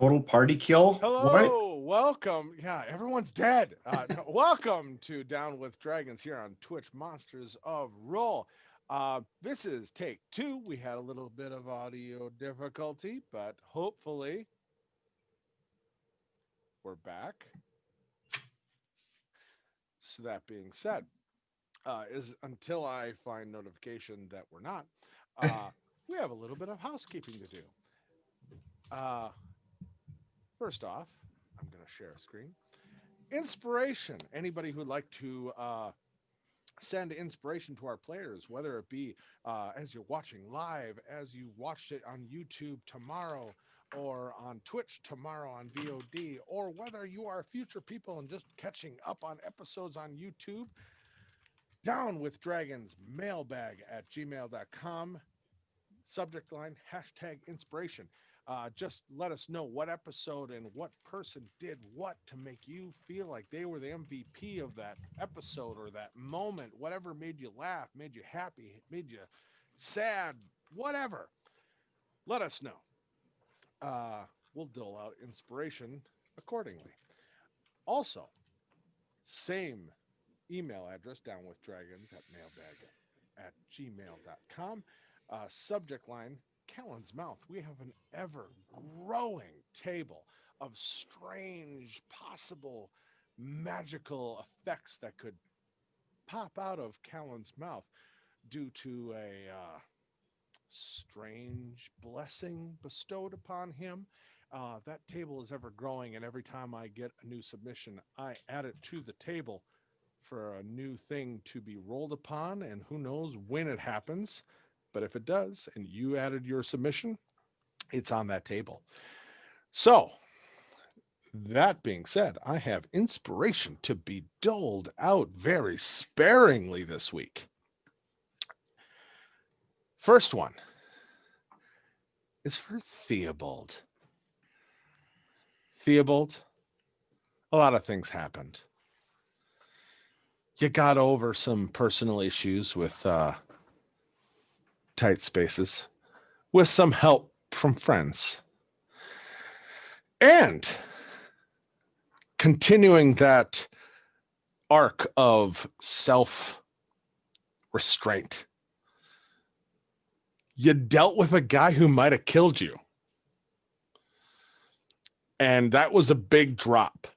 Total party kill? What? Hello, welcome. Yeah, everyone's dead. No, welcome to Down with Dragons here on Twitch Monsters of Roll. This is take two. We had a little bit of audio difficulty, but hopefully we're back. So that being said, is until I find notification that we're not, we have a little bit of housekeeping to do. Uh, First off, I'm going to share a screen. Inspiration. Anybody who'd like to send inspiration to our players, whether it be as you're watching live, as you watched it on YouTube tomorrow, or on Twitch tomorrow on VOD, or whether you are future people and just catching up on episodes on YouTube, Down with Dragons mailbag at gmail.com. Subject line hashtag inspiration. Just let us know what episode and what person did what to make you feel like they were the MVP of that episode or that moment, whatever made you laugh, made you happy, made you sad, whatever. Let us know. We'll dole out inspiration accordingly. Also, same email address, downwithdragons at mailbag at gmail.com. Subject line Callan's Mouth. We have an ever growing table of strange, possible, magical effects that could pop out of Callan's mouth due to a strange blessing bestowed upon him. That table is ever growing, and every time I get a new submission, I add it to the table for a new thing to be rolled upon, and who knows when it happens. But if it does, and you added your submission, it's on that table. So, that being said, I have inspiration to be doled out very sparingly this week. First one is for Theobald. Theobald, a lot of things happened. You got over some personal issues with tight spaces with some help from friends. And continuing that arc of self restraint, you dealt with a guy who might have killed you. And that was a big drop.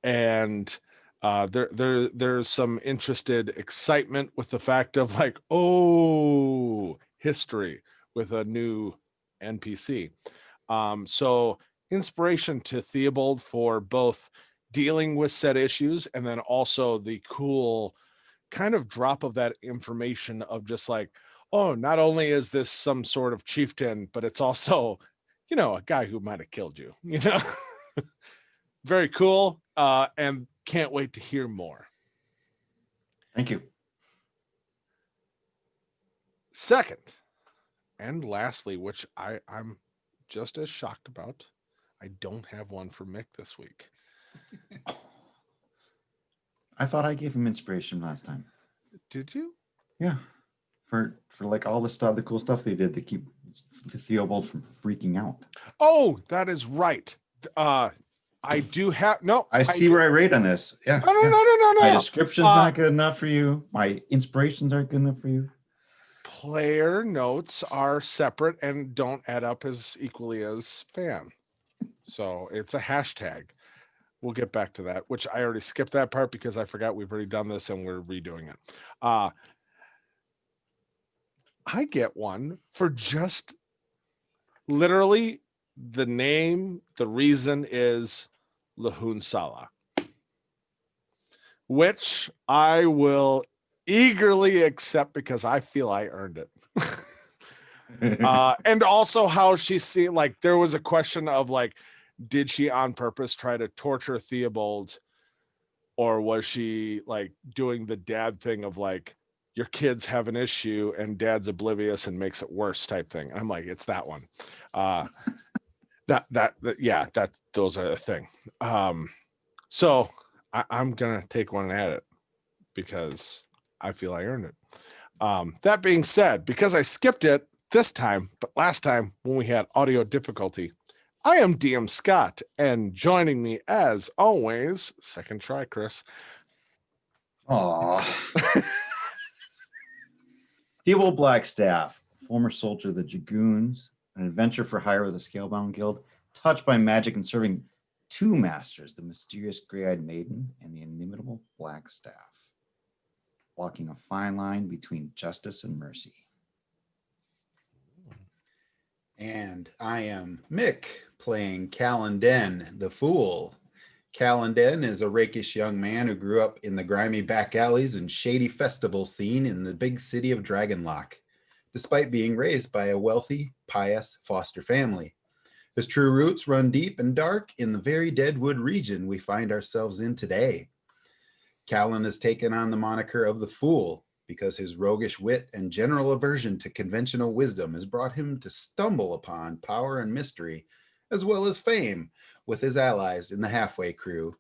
And there's some interested excitement with the fact of like, oh, history with a new NPC. So inspiration to Theobald for both dealing with said issues and then also the cool kind of drop of that information of just like, oh, not only is this some sort of chieftain, but it's also, a guy who might have killed you, Very cool. And can't wait to hear more. Thank you. Second, and lastly, which I'm just as shocked about, I don't have one for Mick this week. I thought I gave him inspiration last time. Did you? Yeah. For like all the cool stuff they did to keep Theobald from freaking out. Oh, that is right. I do have I see where I rate on this. Yeah. No. My description's not good enough for you. My inspirations aren't good enough for you. Player notes are separate and don't add up as equally as fan. So it's a hashtag. We'll get back to that, which I already skipped that part because I forgot we've already done this and we're redoing it. I get one for just literally the name. The reason is Lahun Salah, which I will eagerly accept because I feel I earned it. And also how she seemed like there was a question of like, did she on purpose try to torture Theobald, or was she like doing the dad thing of like, your kids have an issue and dad's oblivious and makes it worse type thing? I'm like, it's that one. Those are the thing. So I'm gonna take one at it because I feel I earned it. That being said, because I skipped it this time, but last time when we had audio difficulty, I am DM Scott, and joining me as always, second try, Chris. Aw. Theobald Blackstaff, former soldier of the Dragoons, an adventurer for hire with the Scalebound Guild, touched by magic and serving two masters, the mysterious Grey-Eyed Maiden and the inimitable Blackstaff, walking a fine line between justice and mercy. And I am Mick, playing Callan the Fool. Callan is a rakish young man who grew up in the grimy back alleys and shady festival scene in the big city of Dragonlock, despite being raised by a wealthy, pious foster family. His true roots run deep and dark in the very Deadwood region we find ourselves in today. Callan has taken on the moniker of the Fool because his roguish wit and general aversion to conventional wisdom has brought him to stumble upon power and mystery, as well as fame, with his allies in the Halfway Crew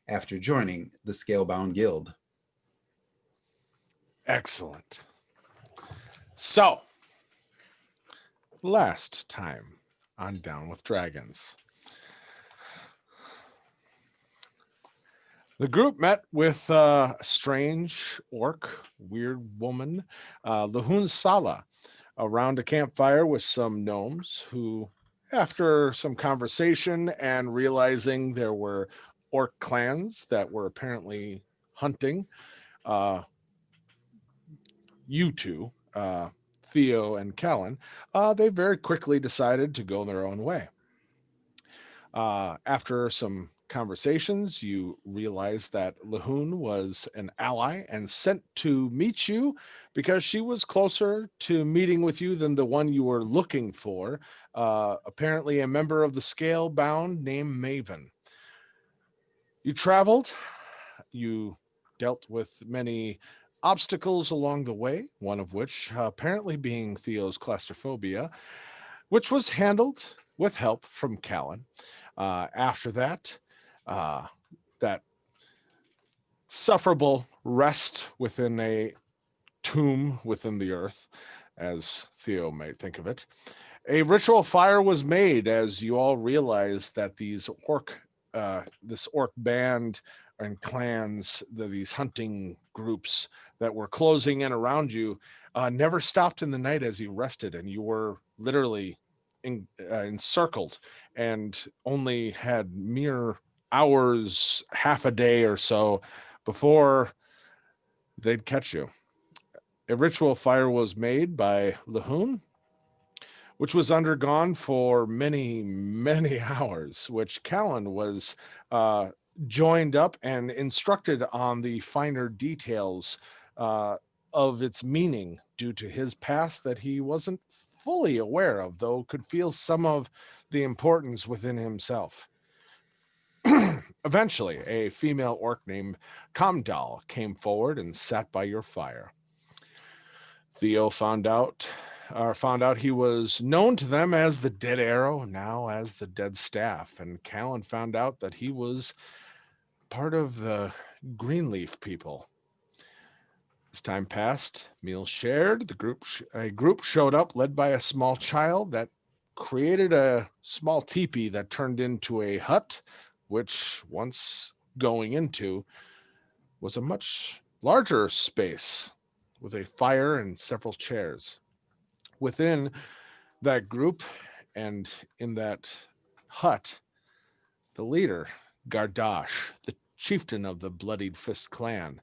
after joining the Scalebound Guild. Excellent. So, last time on Down with Dragons, the group met with a strange orc, weird woman, Lahun Sala, around a campfire with some gnomes who, after some conversation and realizing there were orc clans that were apparently hunting you two, Theo and Callan, they very quickly decided to go their own way. After some conversations, you realize that Lahun was an ally and sent to meet you because she was closer to meeting with you than the one you were looking for. Apparently a member of the Scalebound named Maven. You traveled, you dealt with many obstacles along the way, one of which apparently being Theo's claustrophobia, which was handled with help from Callan. After that, that sufferable rest within a tomb within the earth, as Theo may think of it, a ritual fire was made as you all realized that these this orc band and clans, these hunting groups that were closing in around you, never stopped in the night as you rested, and you were literally encircled and only had mere hours, half a day or so before they'd catch you. A ritual fire was made by Lahun, which was undergone for many, many hours, which Callan was joined up and instructed on the finer details of its meaning due to his past that he wasn't fully aware of, though could feel some of the importance within himself. Eventually, a female orc named Kamdal came forward and sat by your fire. Theo found out he was known to them as the Dead Arrow, now as the Dead Staff, and Callan found out that he was part of the Greenleaf people. As time passed, meals shared, a group showed up led by a small child that created a small teepee that turned into a hut, which once going into was a much larger space with a fire and several chairs. Within that group and in that hut, the leader, Gardash, the chieftain of the Bloodied Fist clan,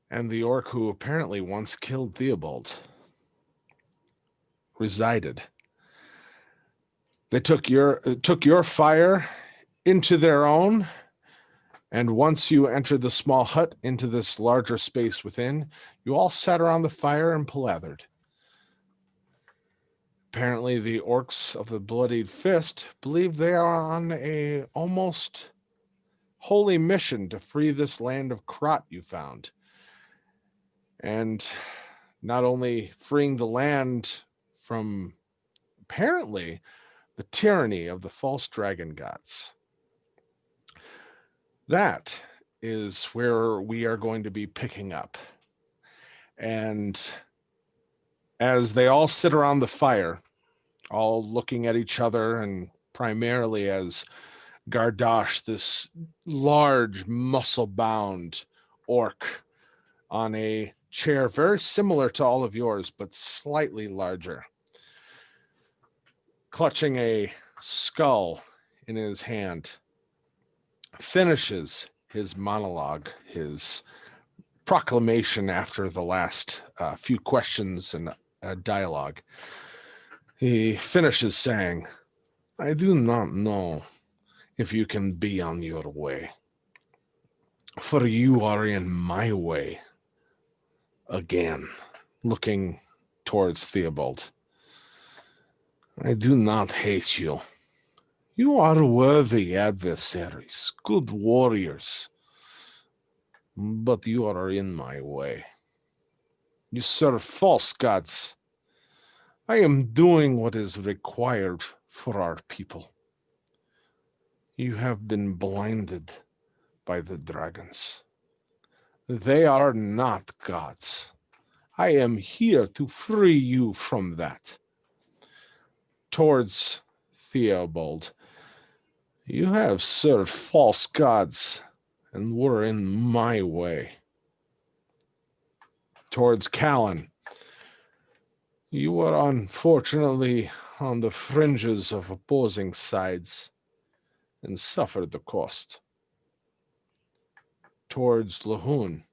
and the orc who apparently once killed Theobald, resided. They took your fire into their own, and once you entered the small hut into this larger space within, you all sat around the fire and palavered. Apparently, the orcs of the Bloodied Fist believe they are on a almost holy mission to free this land of Krat you found. And not only freeing the land from, apparently, the tyranny of the false dragon gods. That is where we are going to be picking up. And as they all sit around the fire, all looking at each other, and primarily as Gardash, this large, muscle-bound orc on a chair very similar to all of yours, but slightly larger, clutching a skull in his hand, finishes his monologue, his proclamation after the last few questions and dialogue. He finishes saying, "I do not know if you can be on your way, for you are in my way." Again, looking towards Theobald. "I do not hate you. You are worthy adversaries, good warriors, but you are in my way. You serve false gods. I am doing what is required for our people. You have been blinded by the dragons. They are not gods. I am here to free you from that." Towards Theobald. "You have served false gods and were in my way." Towards Callan. "You were unfortunately on the fringes of opposing sides and suffered the cost." Towards Lahoon.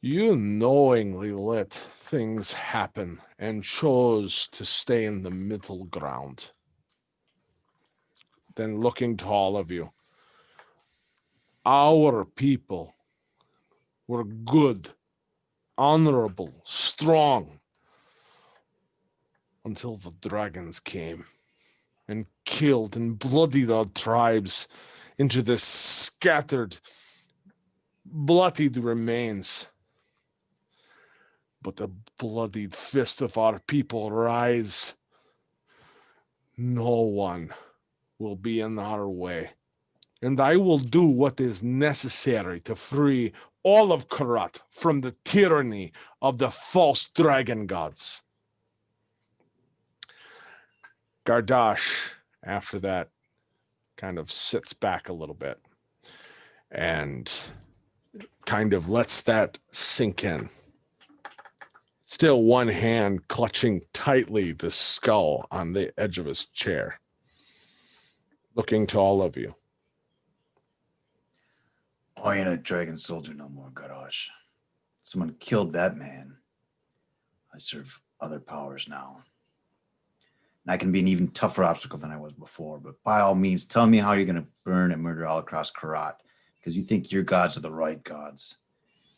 "You knowingly let things happen and chose to stay in the middle ground." Then looking to all of you. "Our people were good, honorable, strong, until the dragons came and killed and bloodied our tribes into the scattered, bloodied remains. But the bloodied fist of our people rise. No one will be in our way, and I will do what is necessary to free all of Karat from the tyranny of the false dragon gods." Gardash, after that, kind of sits back a little bit and kind of lets that sink in. Still one hand clutching tightly the skull on the edge of his chair. Looking to all of you. I ain't a dragon soldier no more, Garrosh. Someone killed that man. I serve other powers now. And I can be an even tougher obstacle than I was before, but by all means, tell me how you're going to burn and murder all across Karat, because you think your gods are the right gods.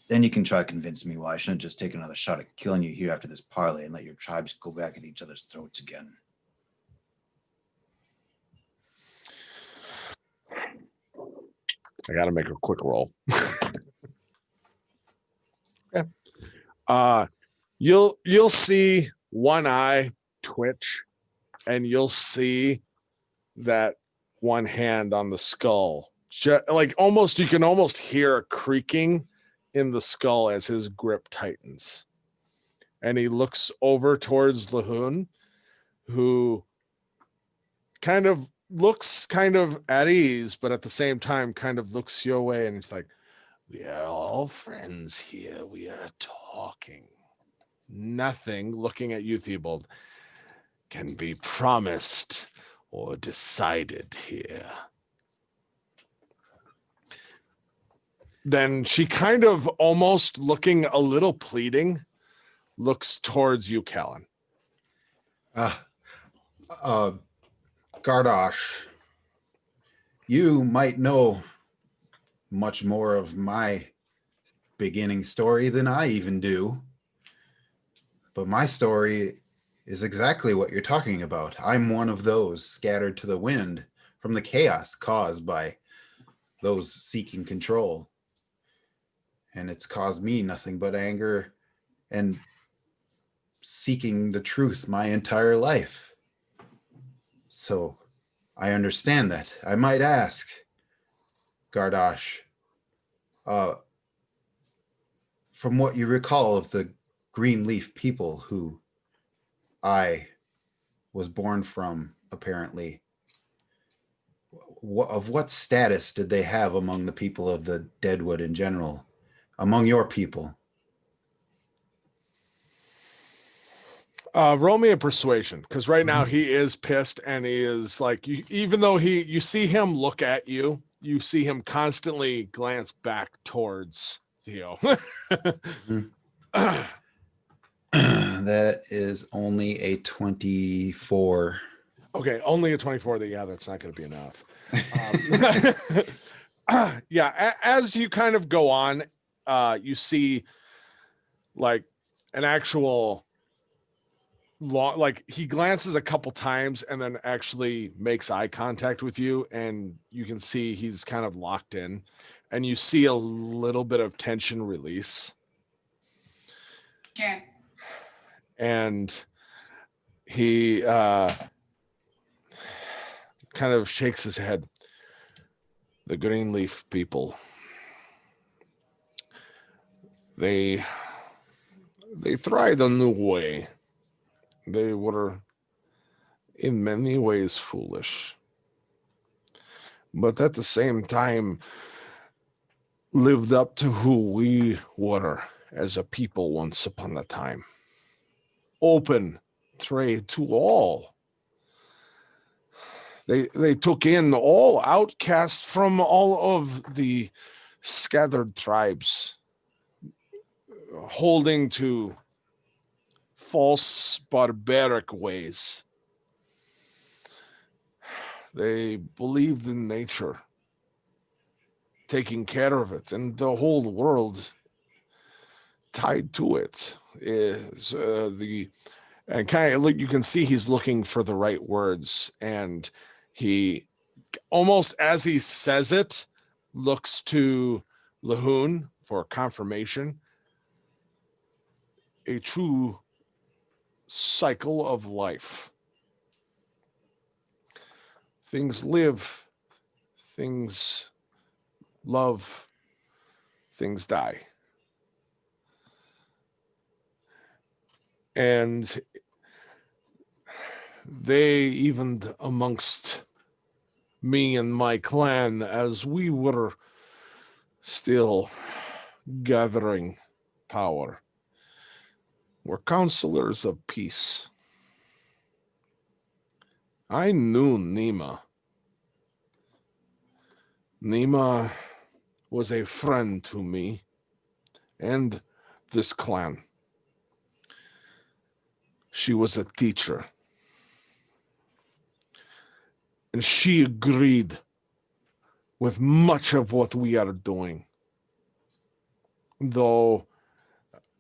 Then you can try to convince me why I shouldn't just take another shot at killing you here after this parley and let your tribes go back at each other's throats again. I got to make a quick roll. Okay. You'll see one eye twitch, and you'll see that one hand on the skull. Like almost, you can almost hear a creaking in the skull as his grip tightens. And he looks over towards Lahoon, who kind of looks kind of at ease, but at the same time kind of looks your way, and it's like, "We are all friends here. We are talking. Nothing," looking at you, Theobald, "can be promised or decided here." Then she kind of almost looking a little pleading, looks towards you, Callan. Gardosh, you might know much more of my beginning story than I even do. But my story is exactly what you're talking about. I'm one of those scattered to the wind from the chaos caused by those seeking control. And it's caused me nothing but anger and seeking the truth my entire life. So I understand that. I might ask, Gardosh, from what you recall of the Greenleaf people who I was born from, apparently. Of what status did they have among the people of the Deadwood in general? Among your people? Roll me a persuasion, because right now he is pissed and he is like, even though you see him look at you, you see him constantly glance back towards Theo. That is only a 24. Okay, only a 24. That's not going to be enough. Yeah, as you kind of go on, you see like an actual long, like he glances a couple times and then actually makes eye contact with you, and you can see he's kind of locked in, and you see a little bit of tension release. Okay. And he kind of shakes his head. The Greenleaf people, they tried a new way. They were in many ways foolish, but at the same time lived up to who we were as a people once upon a time. Open trade to all. They took in all outcasts from all of the scattered tribes, holding to false barbaric ways. They believed in nature, taking care of it, and the whole world tied to it is and kind of like you can see he's looking for the right words, and he almost as he says it looks to Lahoon for confirmation. A true cycle of life. Things live, things love, things die. And they, even amongst me and my clan, as we were still gathering power, were counselors of peace. I knew Nima. Nima was a friend to me and this clan. She was a teacher. And she agreed with much of what we are doing. Though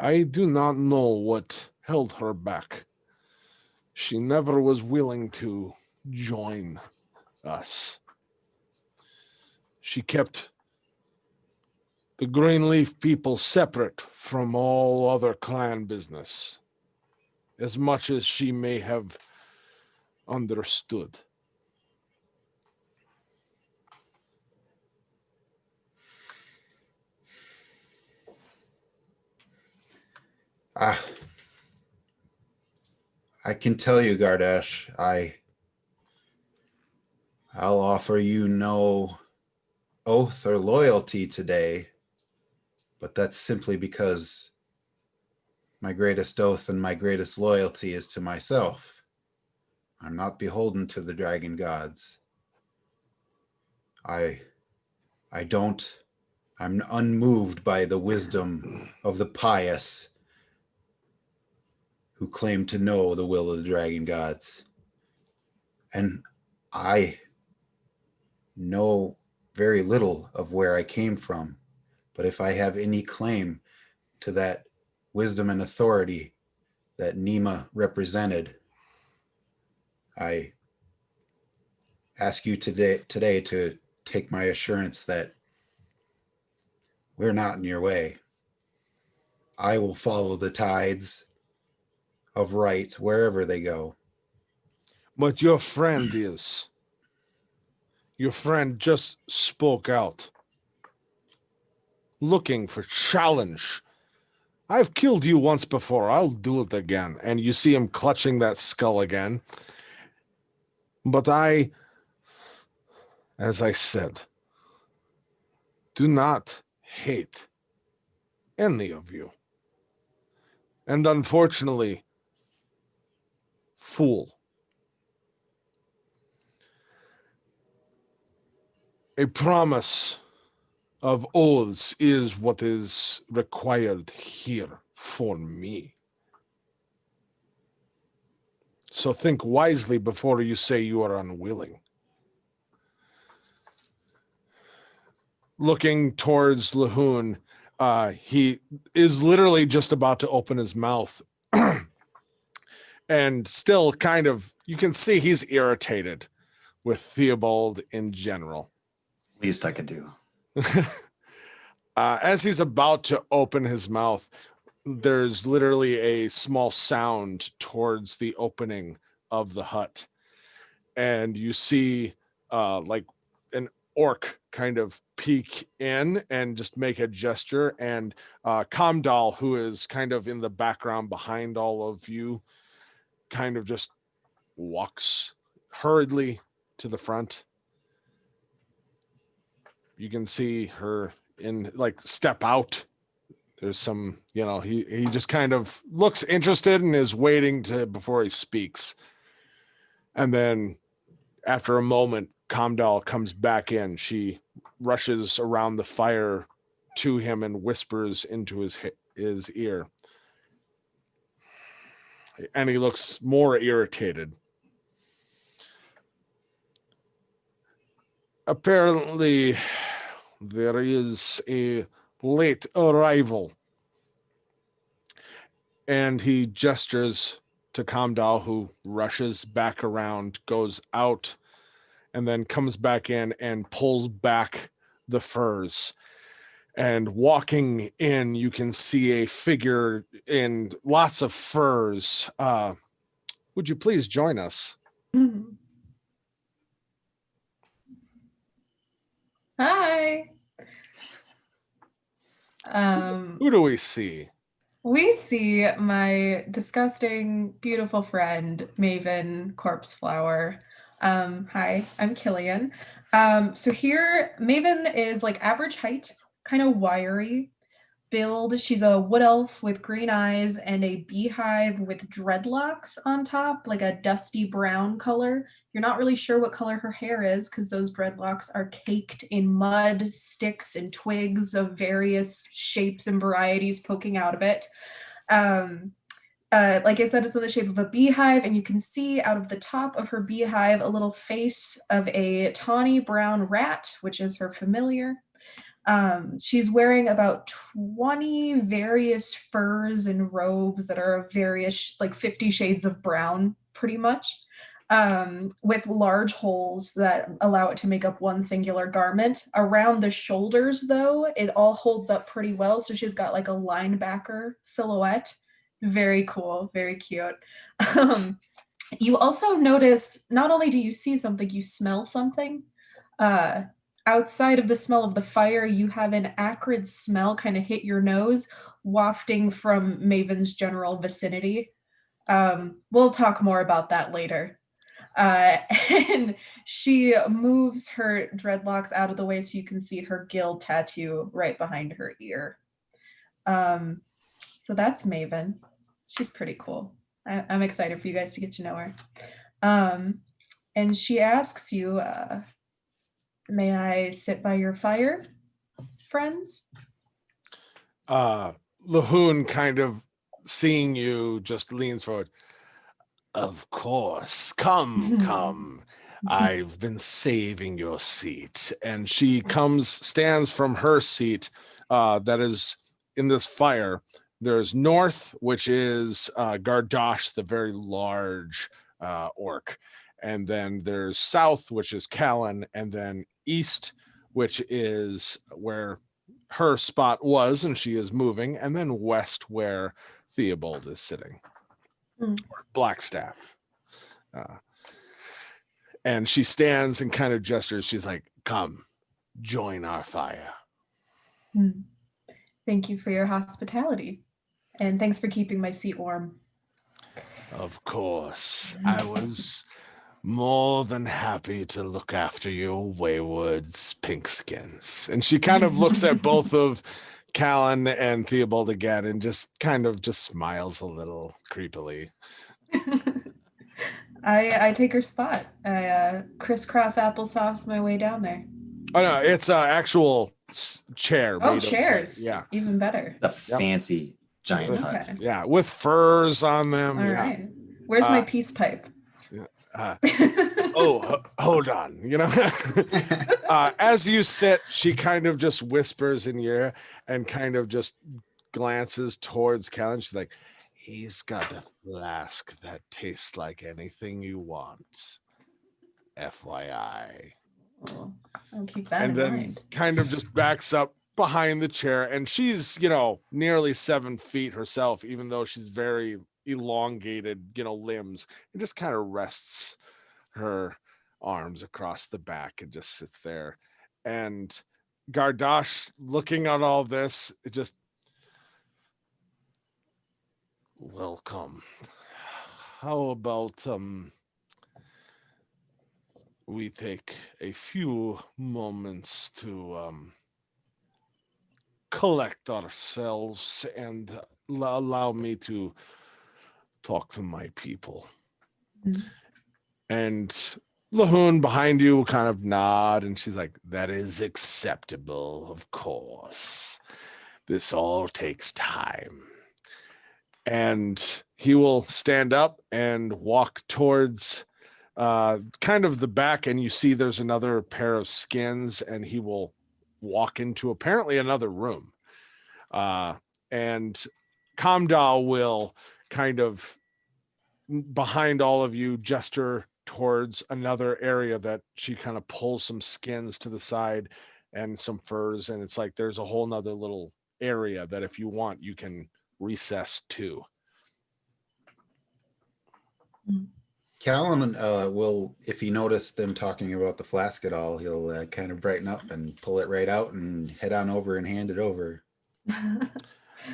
I do not know what held her back. She never was willing to join us. She kept the Greenleaf people separate from all other clan business, as much as she may have understood. I can tell you, Gardash, I'll offer you no oath or loyalty today, but that's simply because my greatest oath and my greatest loyalty is to myself. I'm not beholden to the dragon gods. I'm unmoved by the wisdom of the pious who claim to know the will of the dragon gods. And I know very little of where I came from, but if I have any claim to that wisdom and authority that Nima represented, I ask you today to take my assurance that we're not in your way. I will follow the tides of right wherever they go. But your friend is. Your friend just spoke out, looking for challenge I've killed you once before. I'll do it again. And you see him clutching that skull again. But as I said, do not hate any of you. And unfortunately, fool. A promise of oaths is what is required here for me. So think wisely before you say you are unwilling. Looking towards Lahoon, he is literally just about to open his mouth. And still kind of, you can see he's irritated with Theobald in general. Least I could do. As he's about to open his mouth, there's literally a small sound towards the opening of the hut. And you see like an orc kind of peek in and just make a gesture. And Kamdal, who is kind of in the background behind all of you, kind of just walks hurriedly to the front. You can see her in like step out. There's some, he just kind of looks interested and is waiting before he speaks. And then after a moment, Kamdal comes back in. She rushes around the fire to him and whispers into his ear. And he looks more irritated. Apparently, there is a late arrival. And he gestures to Kamdal, who rushes back around, goes out, and then comes back in and pulls back the furs. And walking in, you can see a figure in lots of furs. Would you please join us? Hi. Who do we see? We see my disgusting, beautiful friend, Maven Corpseflower. Hi, I'm Killian. So here, Maven is like average height, kind of wiry build. She's a wood elf with green eyes and a beehive with dreadlocks on top, like a dusty brown color. You're not really sure what color her hair is because those dreadlocks are caked in mud, sticks, and twigs of various shapes and varieties poking out of it. Like I said, it's in the shape of a beehive, and you can see out of the top of her beehive a little face of a tawny brown rat, which is her familiar. She's wearing about 20 various furs and robes that are of various, like 50 shades of brown, pretty much, with large holes that allow it to make up one singular garment. Around the shoulders, though, it all holds up pretty well. So she's got like a linebacker silhouette. Very cool, very cute. You also notice, not only do you see something, you smell something. Outside of the smell of the fire, you have an acrid smell kind of hit your nose, wafting from Maven's general vicinity. We'll talk more about that later. And she moves her dreadlocks out of the way so you can see her guild tattoo right behind her ear. So that's Maven. She's pretty cool. I'm excited for you guys to get to know her. And she asks you, may I sit by your fire, friends? Lahoon, kind of seeing you, just leans forward. Of course. Come. I've been saving your seat. And she stands from her seat that is in this fire. There's north, which is Gardosh, the very large orc. And then there's south, which is Callan, and then east, which is where her spot was, and she is moving, and then west, where Theobald is sitting, or Blackstaff. And she stands and kind of gestures. She's like, come, join our fire. Thank you for your hospitality. And thanks for keeping my seat warm. Of course, I was more than happy to look after you, Wayward's pinkskins. And she kind of looks at both of Callan and Theobald again and just kind of just smiles a little creepily. I take her spot. I crisscross applesauce my way down there. Oh no, it's an actual chair. Oh, made of, like, chairs. yeah. Even better. The fancy giant hut. Okay. Yeah, with furs on them. All yeah. right. Where's my peace pipe? Hold on. As you sit, she kind of just whispers in your ear and kind of just glances towards Callan. She's like, he's got a flask that tastes like anything you want. FYI. Well, I'll keep that And in then mind. kind of just backs up behind the chair. And she's, nearly 7 feet herself, even though she's very elongated, limbs, and just kind of rests her arms across the back and just sits there. And Gardosh, looking at all this, it just, welcome. How about we take a few moments to collect ourselves and allow me to talk to my people. Mhm. And Lahoon behind you will kind of nod, and she's like, that is acceptable, of course. This all takes time. And he will stand up and walk towards kind of the back, and you see there's another pair of skins, and he will walk into apparently another room. And Kamdal will kind of behind all of you gesture towards another area that she kind of pulls some skins to the side and some furs, and it's like there's a whole nother little area that if you want you can recess to. Callan will, if he noticed them talking about the flask at all, he'll kind of brighten up and pull it right out and head on over and hand it over.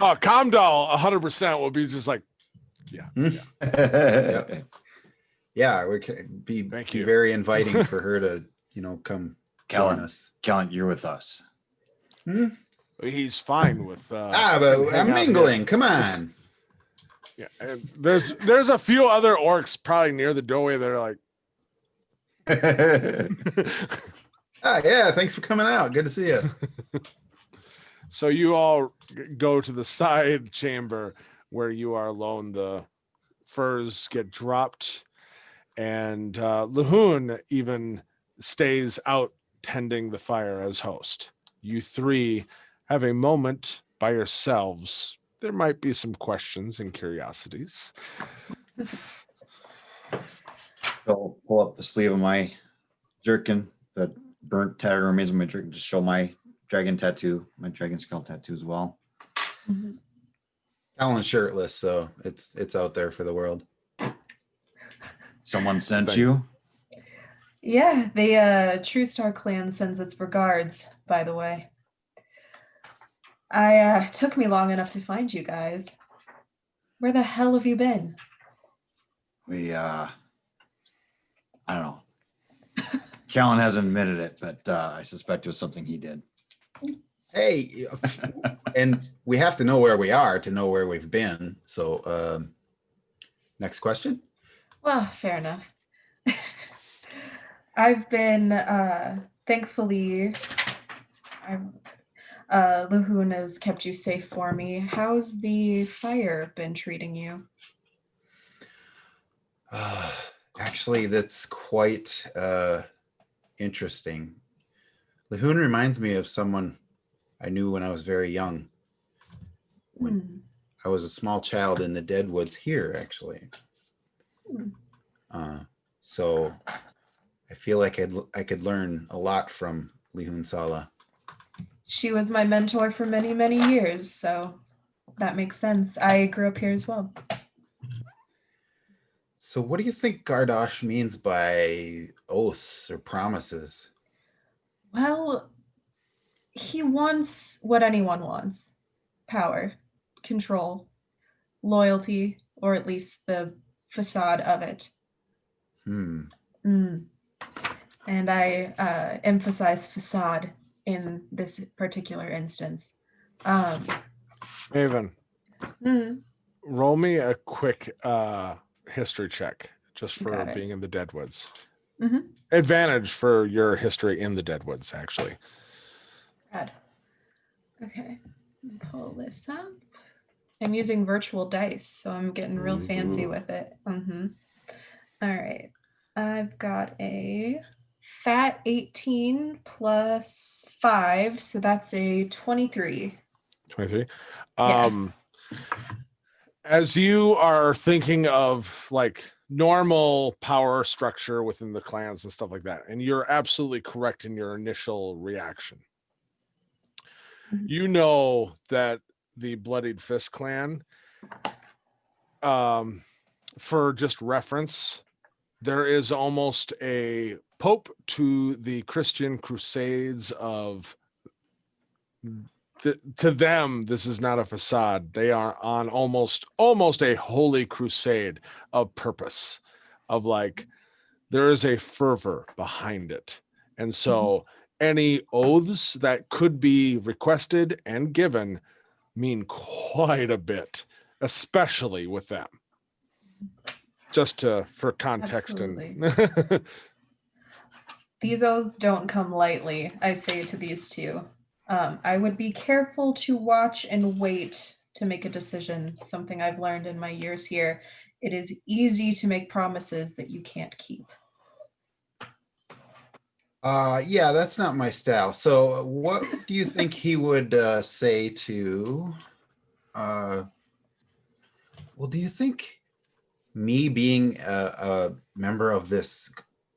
Oh, Kamdal 100% will be just like, yeah. Yeah, we can be Thank be you. very inviting for her to, come join Callan, us. Callan, you're with us. He's fine with But hang I'm out here. mingling. Come on. Yeah, and there's a few other orcs probably near the doorway that are like, Yeah, thanks for coming out. Good to see you. so you all go to the side chamber where you are alone. The furs get dropped, and Lahoon even stays out tending the fire as host. You three have a moment by yourselves. There might be some questions and curiosities. I'll pull up the sleeve of my jerkin, the burnt tattered remains of my jerkin, to show my dragon tattoo, my dragon skull tattoo as well. Mhm. Callan's shirtless, so it's out there for the world. Someone sent Thank you? Yeah, the True Star clan sends its regards, by the way. I took me long enough to find you guys. Where the hell have you been? We, I don't know. Callan hasn't admitted it, but I suspect it was something he did. Hey, and we have to know where we are to know where we've been. So, next question. Well, fair enough. I've been, thankfully, Lahoon has kept you safe for me. How's the fire been treating you? Actually, that's quite interesting. Lahoon reminds me of someone I knew when I was very young. When Hmm. I was a small child in the Deadwoods here, actually. So I feel like I could learn a lot from Lahoon Sala. She was my mentor for many, many years, so that makes sense. I grew up here as well. So what do you think Gardosh means by oaths or promises? Well, he wants what anyone wants: power, control. loyalty, or at least the facade of it. Hmm. Mm. And I emphasize facade in this particular instance. Maven, Mm, roll me a quick history check just for Got it. being in the Deadwoods. mhm. Advantage for your history in the Deadwoods, actually. Good. Okay. Pull this up. I'm using virtual dice, so I'm getting real fancy Ooh. with it. Mm-hmm. All right. I've got a fat 18 plus 5, so that's a 23. 23. Yeah. As you are thinking of like normal power structure within the clans and stuff like that, and you're absolutely correct in your initial reaction. Mhm. You know that the Bloodied Fist clan, for just reference, there is almost a pope to the Christian crusades of to them. This is not a facade. They are on almost a holy crusade of purpose, of like there is a fervor behind it. And so any oaths that could be requested and given mean quite a bit, especially with them. Just for context. Absolutely. And These oaths don't come lightly, I say to these two. I would be careful to watch and wait to make a decision, something I've learned in my years here. It is easy to make promises that you can't keep. Yeah, that's not my style. So what do you think he would say to well, do you think me being a member of this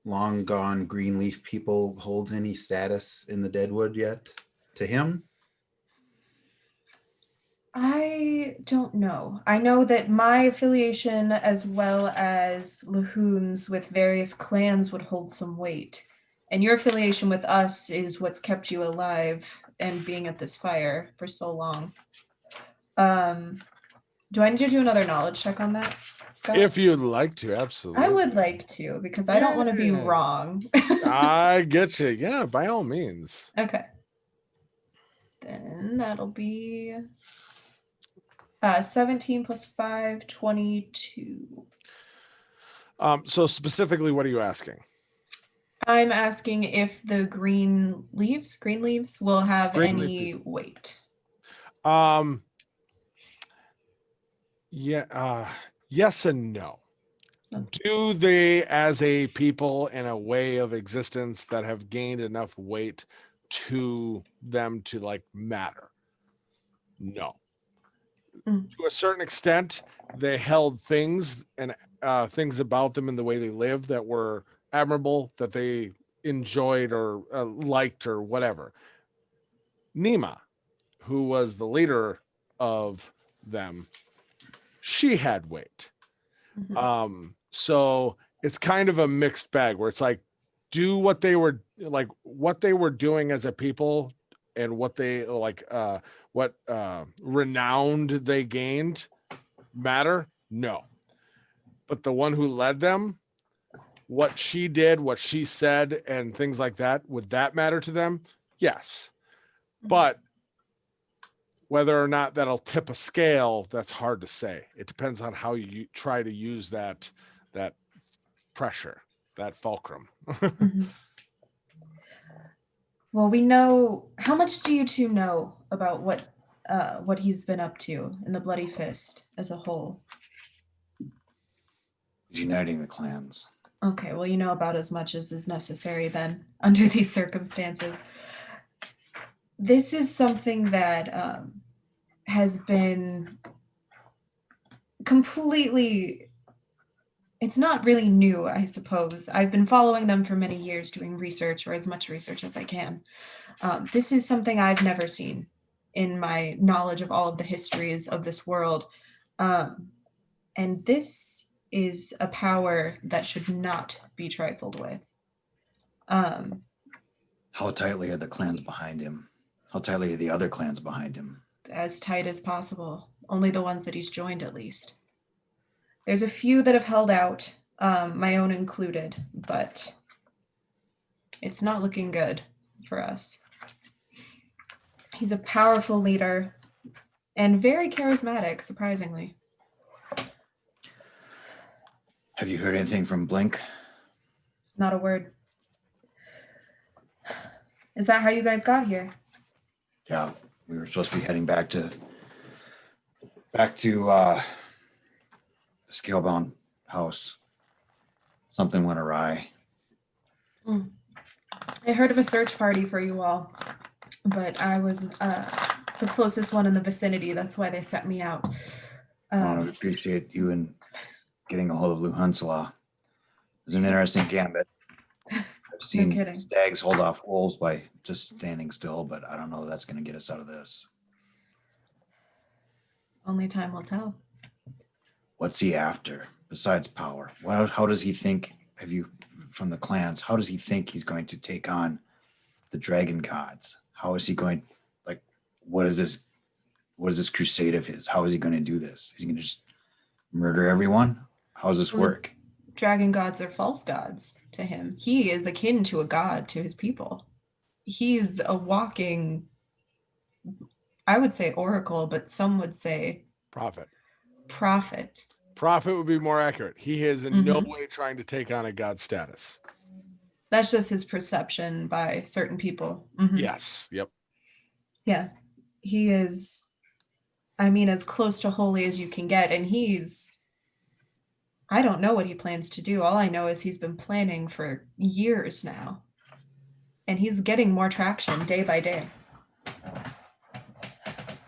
long gone Greenleaf people holds any status in the Deadwood yet to him? I don't know. I know that my affiliation, as well as Lahoon's with various clans, would hold some weight. And your affiliation with us is what's kept you alive and being at this fire for so long. Do I need to do another knowledge check on that, Scott? if you'd like to, absolutely. I would like to, because I don't want to be Yeah. wrong. I get you. Yeah, by all means. Okay. Then that'll be 17 plus 5, 22. So specifically, what are you asking? I'm asking if the green leaves will have Green any leaf weight. Yeah, yes and no. Okay. Do they, as a people in a way of existence that have gained enough weight to them to like matter? No. Mm. To a certain extent, they held things and things about them and the way they lived that were admirable, that they enjoyed or liked or whatever. Nima, who was the leader of them, she had weight. Mhm. So it's kind of a mixed bag where it's like, do what they were doing as a people and what they like, what renowned they gained matter? No. But the one who led them, what she did, what she said, and things like that, would that matter to them? Yes. But whether or not that'll tip a scale, that's hard to say. It depends on how you try to use that pressure, that fulcrum. Mhm. Well, we know. How much do you two know about what he's been up to in the Bloody Fist as a whole? He's uniting the clans. Okay, well, you know about as much as is necessary then under these circumstances. This is something that has been completely, it's not really new, I suppose. I've been following them for many years, doing research, or as much research as I can. This is something I've never seen in my knowledge of all of the histories of this world. And this is a power that should not be trifled with. How tightly are the clans behind him? How tightly are the other clans behind him? As tight as possible. only the ones that he's joined at least. There's a few that have held out, my own included, but it's not looking good for us. He's a powerful leader and very charismatic, surprisingly. Have you heard anything from Blink? Not a word. Is that how you guys got here? Yeah, we were supposed to be heading back to the Scalebound house. Something went awry. I heard of a search party for you all, but I was the closest one in the vicinity. That's why they sent me out. I appreciate you and getting a hold of Lou Hunselaw. It was an interesting gambit. I've seen kidding. stags hold off wolves by just standing still, but I don't know if that's going to get us out of this. Only time will tell. What's he after besides power? How does he think? Have you from the clans? How does he think he's going to take on the dragon gods? How is he going? Like, what is this? What is this crusade of his? How is he going to do this? Is he going to just murder everyone? How does this work? Dragon gods are false gods to him. He is akin to a god to his people. He's a walking, I would say oracle, but some would say Prophet. prophet. Prophet would be more accurate. He is in no way trying to take on a god status. That's just his perception by certain people. Mhm. Yes. Yep. Yeah. He is, I mean, as close to holy as you can get. And I don't know what he plans to do. All I know is he's been planning for years now. And he's getting more traction day by day.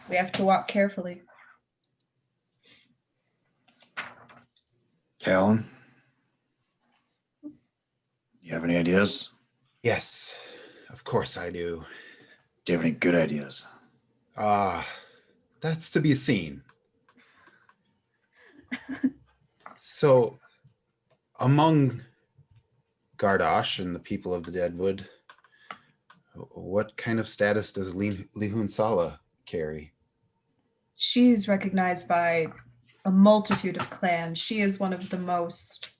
We have to walk carefully. Callan, you have any ideas? Yes, of course I do. Do you have any good ideas? That's to be seen. So, among Gardosh and the people of the Deadwood, what kind of status does Lihun Sala carry? She's recognized by a multitude of clans. She is one of the most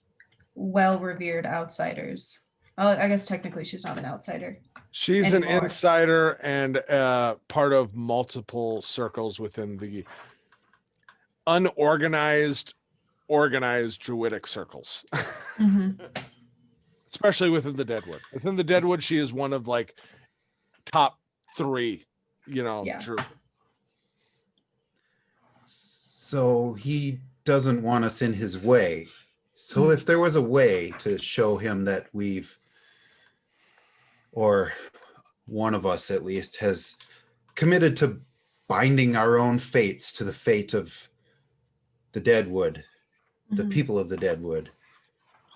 well-revered outsiders. Well, I guess technically she's not an outsider. She's Anymore. an insider and part of multiple circles within the unorganized, organized druidic circles, especially within the Deadwood. Within the Deadwood, she is one of like top 3, Yeah. druid. So he doesn't want us in his way. So if there was a way to show him that or one of us at least, has committed to binding our own fates to the fate of the Deadwood, the people of the Deadwood,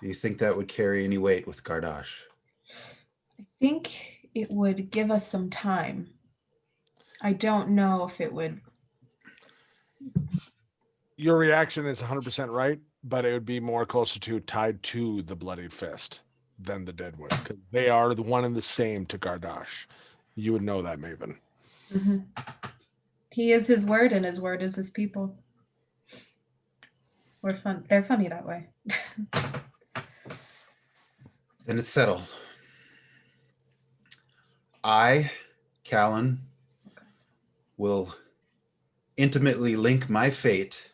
do you think that would carry any weight with Gardosh? I think it would give us some time. I don't know if it would. Your reaction is 100% right, but it would be more closer to tied to the Bloodied Fist than the Deadwood, because they are the one and the same to Gardosh. You would know that, Maven. He is his word, and his word is his people. They're funny that way. Then it's settled. I, Callan, will intimately link my fate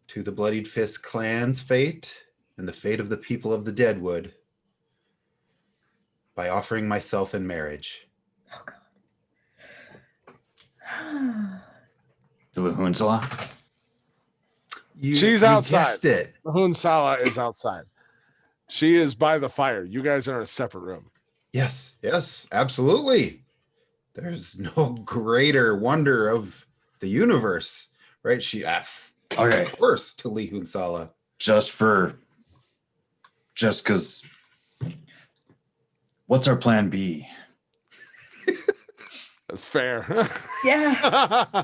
to the Bloodied Fist clan's fate and the fate of the people of the Deadwood by offering myself in marriage. Oh God. To Lhunsala? She's outside. Guessed it. Mahun Sala is outside. She is by the fire. You guys are in a separate room. Yes, absolutely. There's no greater wonder of the universe, right? Okay, Of course, to Lihun Sala. just because. What's our plan B? That's fair. Yeah.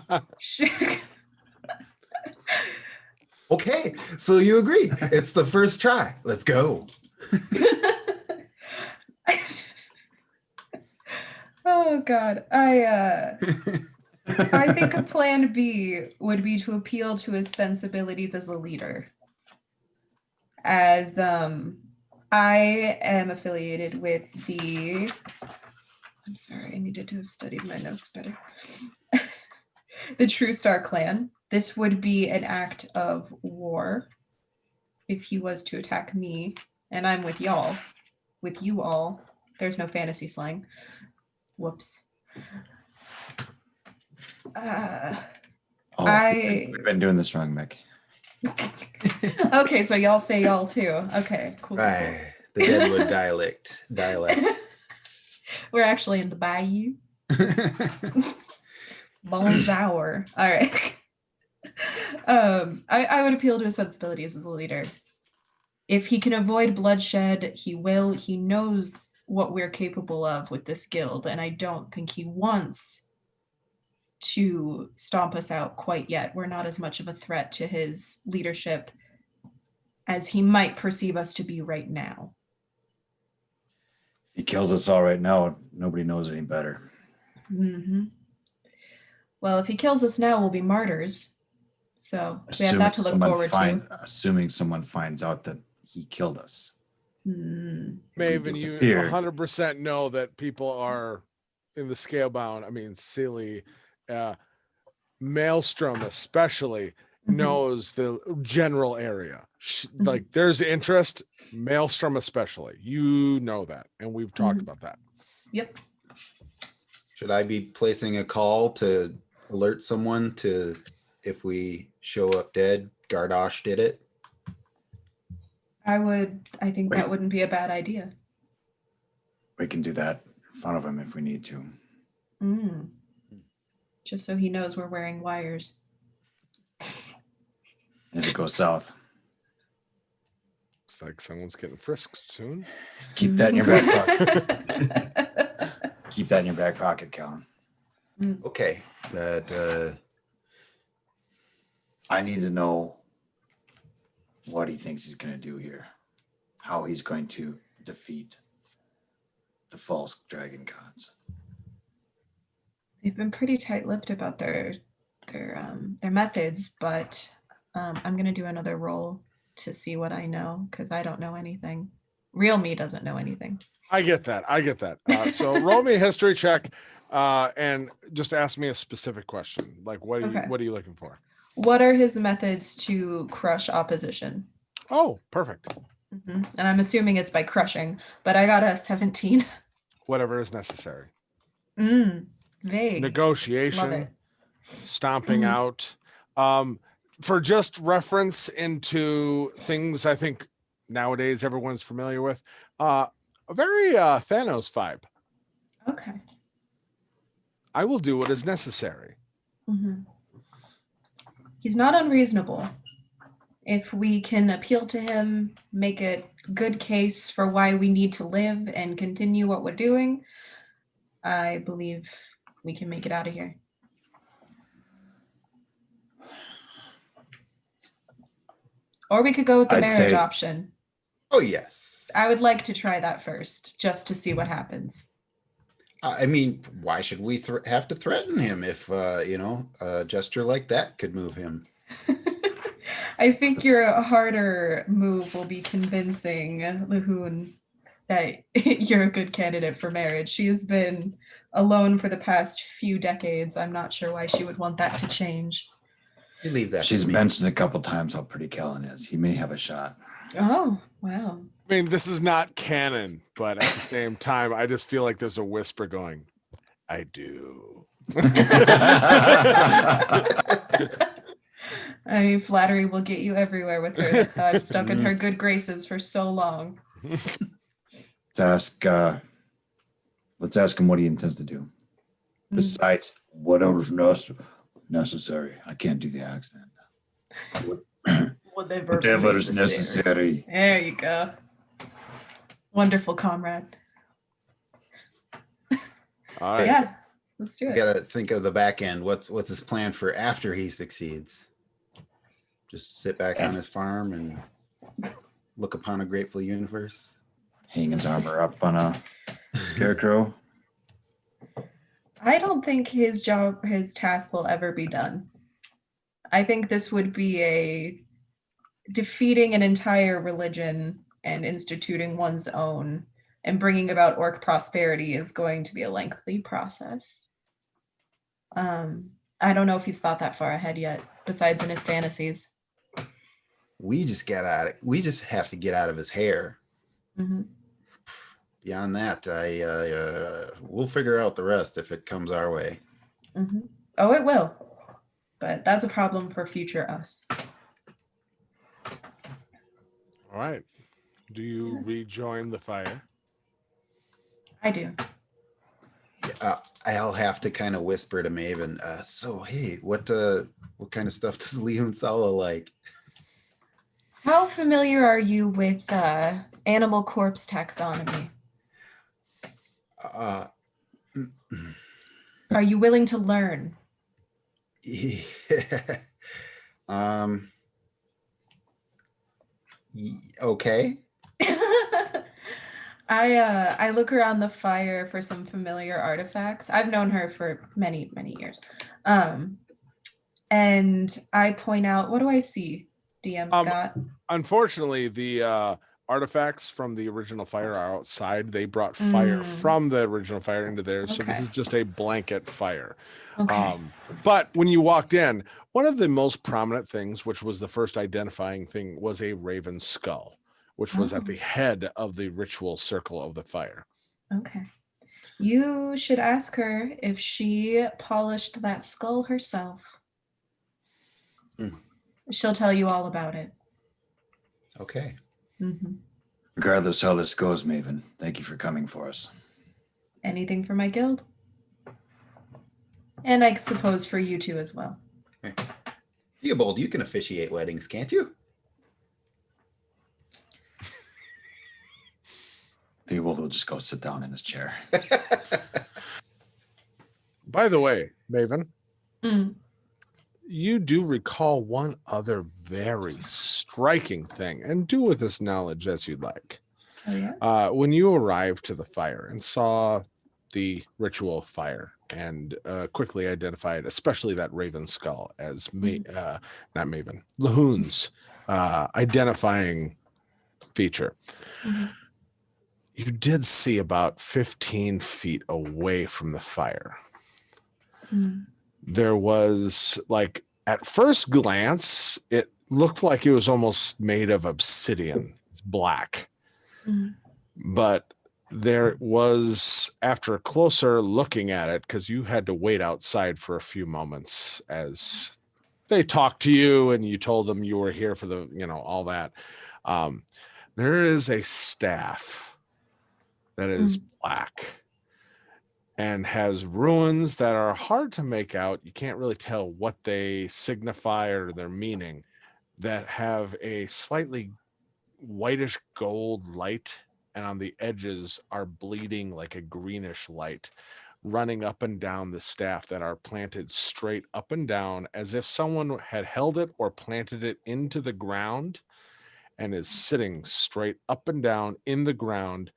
Okay, so you agree. It's the first try. Let's go. Oh God. I think a plan B would be to appeal to his sensibilities as a leader. As I am affiliated with the I'm sorry, I needed to have studied my notes better. The True Star clan. This would be an act of war if he was to attack me, and I'm with y'all. With you all. There's no fantasy slang. Whoops. We've been doing this wrong, Mick. Okay, so y'all say y'all too. Okay, cool. Right. The Deadwood dialect. We're actually in the bayou. Bonjour. All right. I would appeal to his sensibilities as a leader. If he can avoid bloodshed, he will. He knows what we're capable of with this guild, and I don't think he wants to stomp us out quite yet. We're not as much of a threat to his leadership as he might perceive us to be right now. If he kills us all right now, nobody knows any better. Mm-hmm. Well, if he kills us now, we'll be martyrs. So we have that to look forward to. Assuming someone finds out that he killed us. Mm. Maven, you 100% know that people are in the Scalebound. I mean, silly. Maelstrom especially knows the general area. Like there's interest, Maelstrom especially. You know that, and we've talked about that. Yep. Should I be placing a call to alert someone to if we show up dead, Gardosh did it? I think that wouldn't be a bad idea. We can do that in front of him if we need to. Mm. Just so he knows we're wearing wires. If it goes south. It's like someone's getting frisked soon. Keep that in your back pocket. Keep that in your back pocket, Callan. Okay. That I need to know what he thinks he's going to do here. How he's going to defeat the false dragon gods. They've been pretty tight-lipped about their methods, but I'm gonna do another roll to see what I know because I don't know anything. Real me doesn't know anything. I get that. So roll me a history check, and just ask me a specific question. Like, what are you looking for? What are his methods to crush opposition? Oh, perfect. Mm-hmm. And I'm assuming it's by crushing, but I got a 17. Whatever is necessary. Vague. Negotiation, stomping out. For just reference into things I think nowadays everyone's familiar with, a very Thanos vibe. Okay. I will do what is necessary. Mm-hmm. He's not unreasonable. If we can appeal to him, make a good case for why we need to live and continue what we're doing, I believe we can make it out of here. Or we could go with the marriage option. Oh, yes. I would like to try that first, just to see what happens. I mean, why should we have to threaten him if, a gesture like that could move him? I think your harder move will be convincing Lahoon that you're a good candidate for marriage. She has been alone for the past few decades. I'm not sure why she would want that to change. You leave that. She's mentioned a couple times how pretty Callan is. He may have a shot. Oh, wow. I mean, this is not canon, but at the same time, I just feel like there's a whisper going, I do. I mean, flattery will get you everywhere with her. That's how I've stuck in her good graces for so long. Let's ask him what he intends to do. Besides whatever's necessary. I can't do the accent. Whatever is necessary. There you go. Wonderful, comrade. All right. Yeah, let's do You it. gotta think of the back end. What's his plan for after he succeeds? Just sit back on his farm and look upon a grateful universe. Hang his armor up on a scarecrow. I don't think his task will ever be done. I think this would be a defeating an entire religion and instituting one's own and bringing about orc prosperity is going to be a lengthy process. I don't know if he's thought that far ahead yet, besides in his fantasies. We just have to get out of his hair. Mm-hmm. Beyond that, we'll figure out the rest if it comes our way. Mm-hmm. Oh, it will. But that's a problem for future us. All right. Do you rejoin the fire? I do. I'll have to kind of whisper to Maven. So, hey, what kind of stuff does Lehun Sala like? How familiar are you with animal corpse taxonomy? Are you willing to learn? Yeah. Okay. I look around the fire for some familiar artifacts. I've known her for many, many years. And I point out, what do I see, DM Scott? Unfortunately, the artifacts from the original fire are outside. They brought fire from the original fire into theirs. So this is just a blanket fire. Okay. But when you walked in, one of the most prominent things, which was the first identifying thing, was a raven skull, which was at the head of the ritual circle of the fire. Okay. You should ask her if she polished that skull herself. She'll tell you all about it. Okay. Mm-hmm. Regardless how this goes, Maven, thank you for coming for us. Anything for my guild? And I suppose for you too as well. Theobald, you can officiate weddings, can't you? Theobald will just go sit down in his chair. By the way, Maven, you do recall one other very striking thing, and do with this knowledge as you'd like. Oh, yeah? When you arrived to the fire and saw the ritual fire and quickly identified, especially that raven skull, as not Maven, Lehun's identifying feature. You did see about 15 feet away from the fire. There was, like, at first glance, it looked like it was almost made of obsidian. It's black. But there was, after closer looking at it, because you had to wait outside for a few moments as they talked to you and you told them you were here for the, all that. There is a staff that is black and has runes that are hard to make out. You can't really tell what they signify or their meaning, that have a slightly whitish gold light, and on the edges are bleeding like a greenish light running up and down the staff, that are planted straight up and down as if someone had held it or planted it into the ground, and is sitting straight up and down in the ground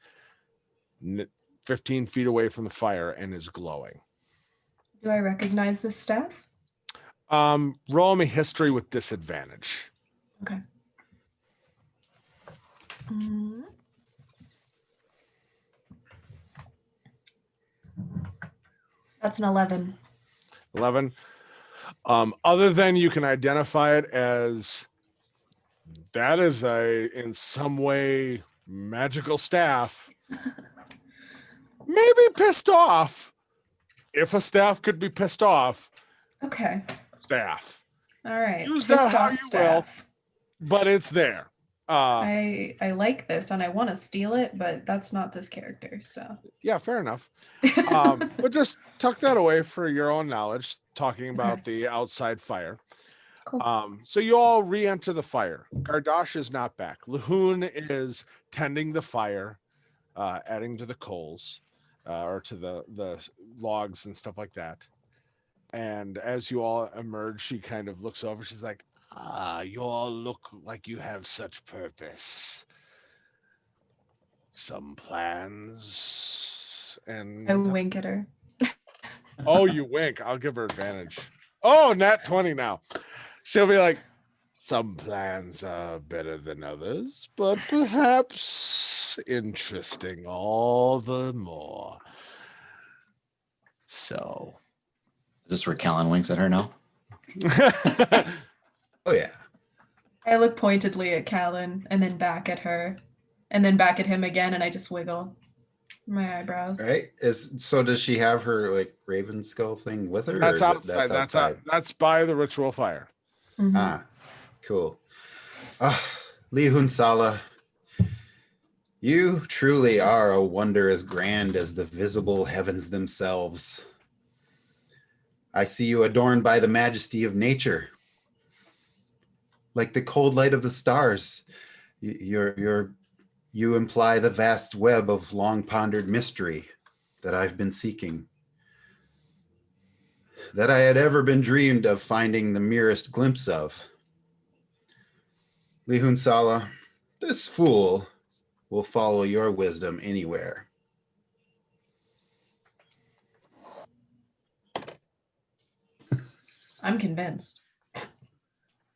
15 feet away from the fire and is glowing. Do I recognize this staff? Roll me history with disadvantage. Okay. That's an 11. 11. Other than you can identify it as, that is in some way magical staff. Maybe pissed off. If a staff could be pissed off. Okay. Staff. All right. Use that how you will, but it's there. I like this and I want to steal it, but that's not this character. So yeah, fair enough. But just tuck that away for your own knowledge, talking about the outside fire. Cool. So you all re-enter the fire. Gardosh is not back. Lehun is tending the fire, adding to the coals, or to the logs and stuff like that. And as you all emerge, she kind of looks over. She's like, you all look like you have such purpose. Some plans. And I wink at her. Oh, you wink. I'll give her advantage. Oh, nat 20 now. She'll be like, some plans are better than others, but perhaps interesting all the more. So. Is this where Callan winks at her now? Oh yeah. I look pointedly at Callan and then back at her and then back at him again, and I just wiggle my eyebrows. Right. So does she have her like Raven Skull thing with her? or That's is it- outside. That's out. That's by the ritual fire. Mhm. Ah, cool. Lihun Sala, you truly are a wonder as grand as the visible heavens themselves. I see you adorned by the majesty of nature, like the cold light of the stars. You imply the vast web of long pondered mystery that I've been seeking, that I had ever been dreamed of finding the merest glimpse of. Lihun Sala, this fool will follow your wisdom anywhere. I'm convinced.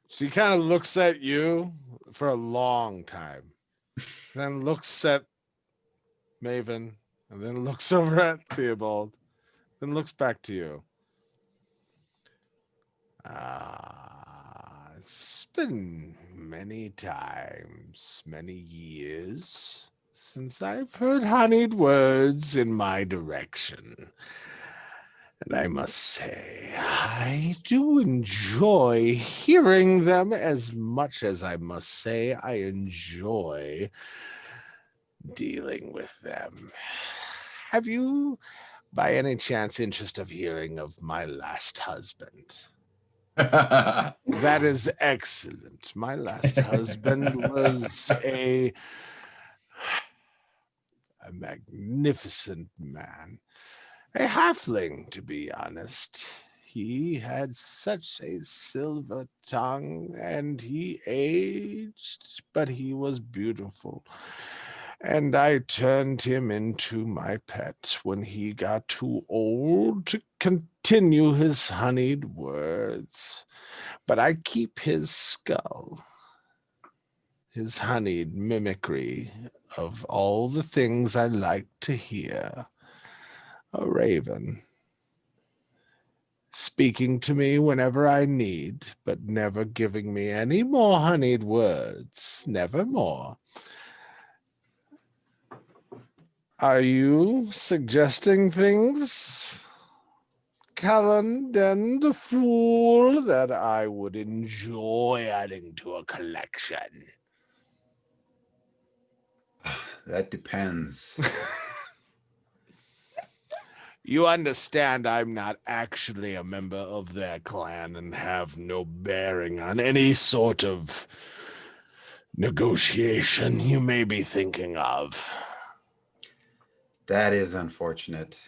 She kind of looks at you for a long time, then looks at Maven, and then looks over at Theobald, then looks back to you. It's been many times, many years since I've heard honeyed words in my direction. And I must say, I do enjoy hearing them as much as I must say I enjoy dealing with them. Have you, by any chance, interest of hearing of my last husband? That is excellent. My last husband was a magnificent man. A halfling, to be honest. He had such a silver tongue, and he aged, but he was beautiful. And I turned him into my pet when he got too old to continue his honeyed words. But I keep his skull, his honeyed mimicry of all the things I like to hear. A raven, speaking to me whenever I need, but never giving me any more honeyed words, never more. Are you suggesting things, Callan Den the Fool, that I would enjoy adding to a collection? That depends. You understand I'm not actually a member of their clan and have no bearing on any sort of negotiation you may be thinking of. That is unfortunate.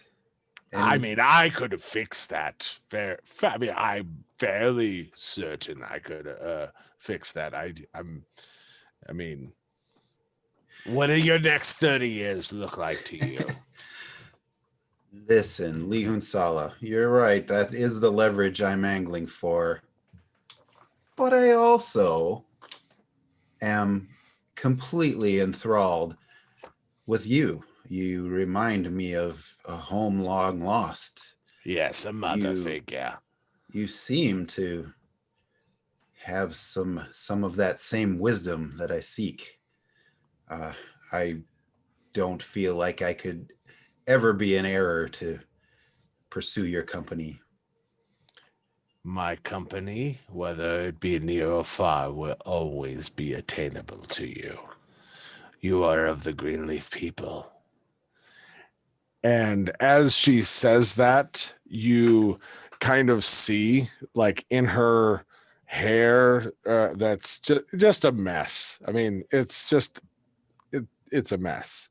I mean, I could have fixed that. I'm fairly certain I could fix that. I mean, what do your next 30 years look like to you? Listen, Lihun Sala, you're right. That is the leverage I'm angling for. But I also am completely enthralled with you. You remind me of a home long lost. Yes, a mother figure. You seem to have some of that same wisdom that I seek. I don't feel like I could ever be in error to pursue your company. My company, whether it be near or far, will always be attainable to you. You are of the Greenleaf people. And as she says that, you kind of see, like, in her hair, that's just a mess. I mean, it's a mess.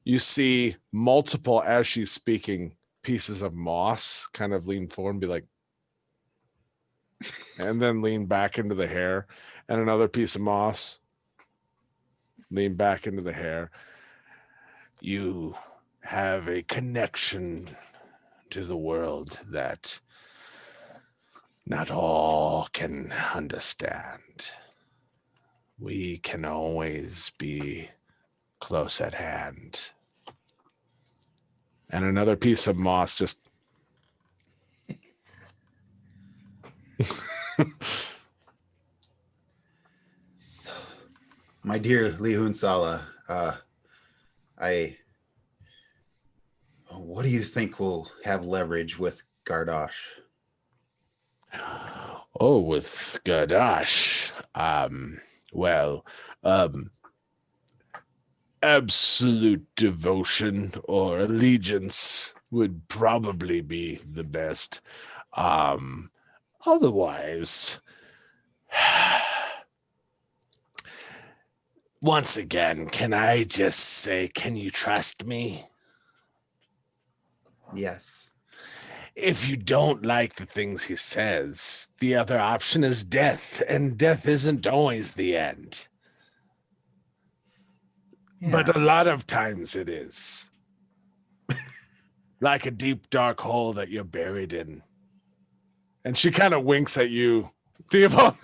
You see multiple, as she's speaking, pieces of moss kind of lean forward and be like, and then lean back into the hair, and another piece of moss, lean back into the hair. You have a connection to the world that not all can understand. We can always be close at hand. And another piece of moss just My dear Lihun Sala, what do you think will have leverage with Gardosh? Oh, with Gardosh. Absolute devotion or allegiance would probably be the best. Otherwise, once again, can I just say, can you trust me? Yes. If you don't like the things he says, the other option is death, and death isn't always the end. But a lot of times it is. Like a deep, dark hole that you're buried in. And she kind of winks at you, Theobald.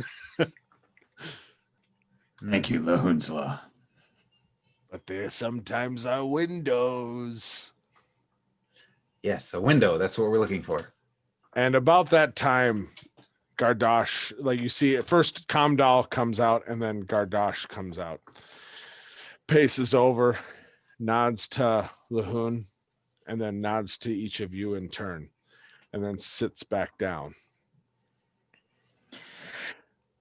Thank you, Lahunsla. But there sometimes are windows. Yes, a window. That's what we're looking for. And about that time, Gardosh, like you see, at first Kamdal comes out and then Gardosh comes out. Paces over, nods to Lahun, and then nods to each of you in turn, and then sits back down.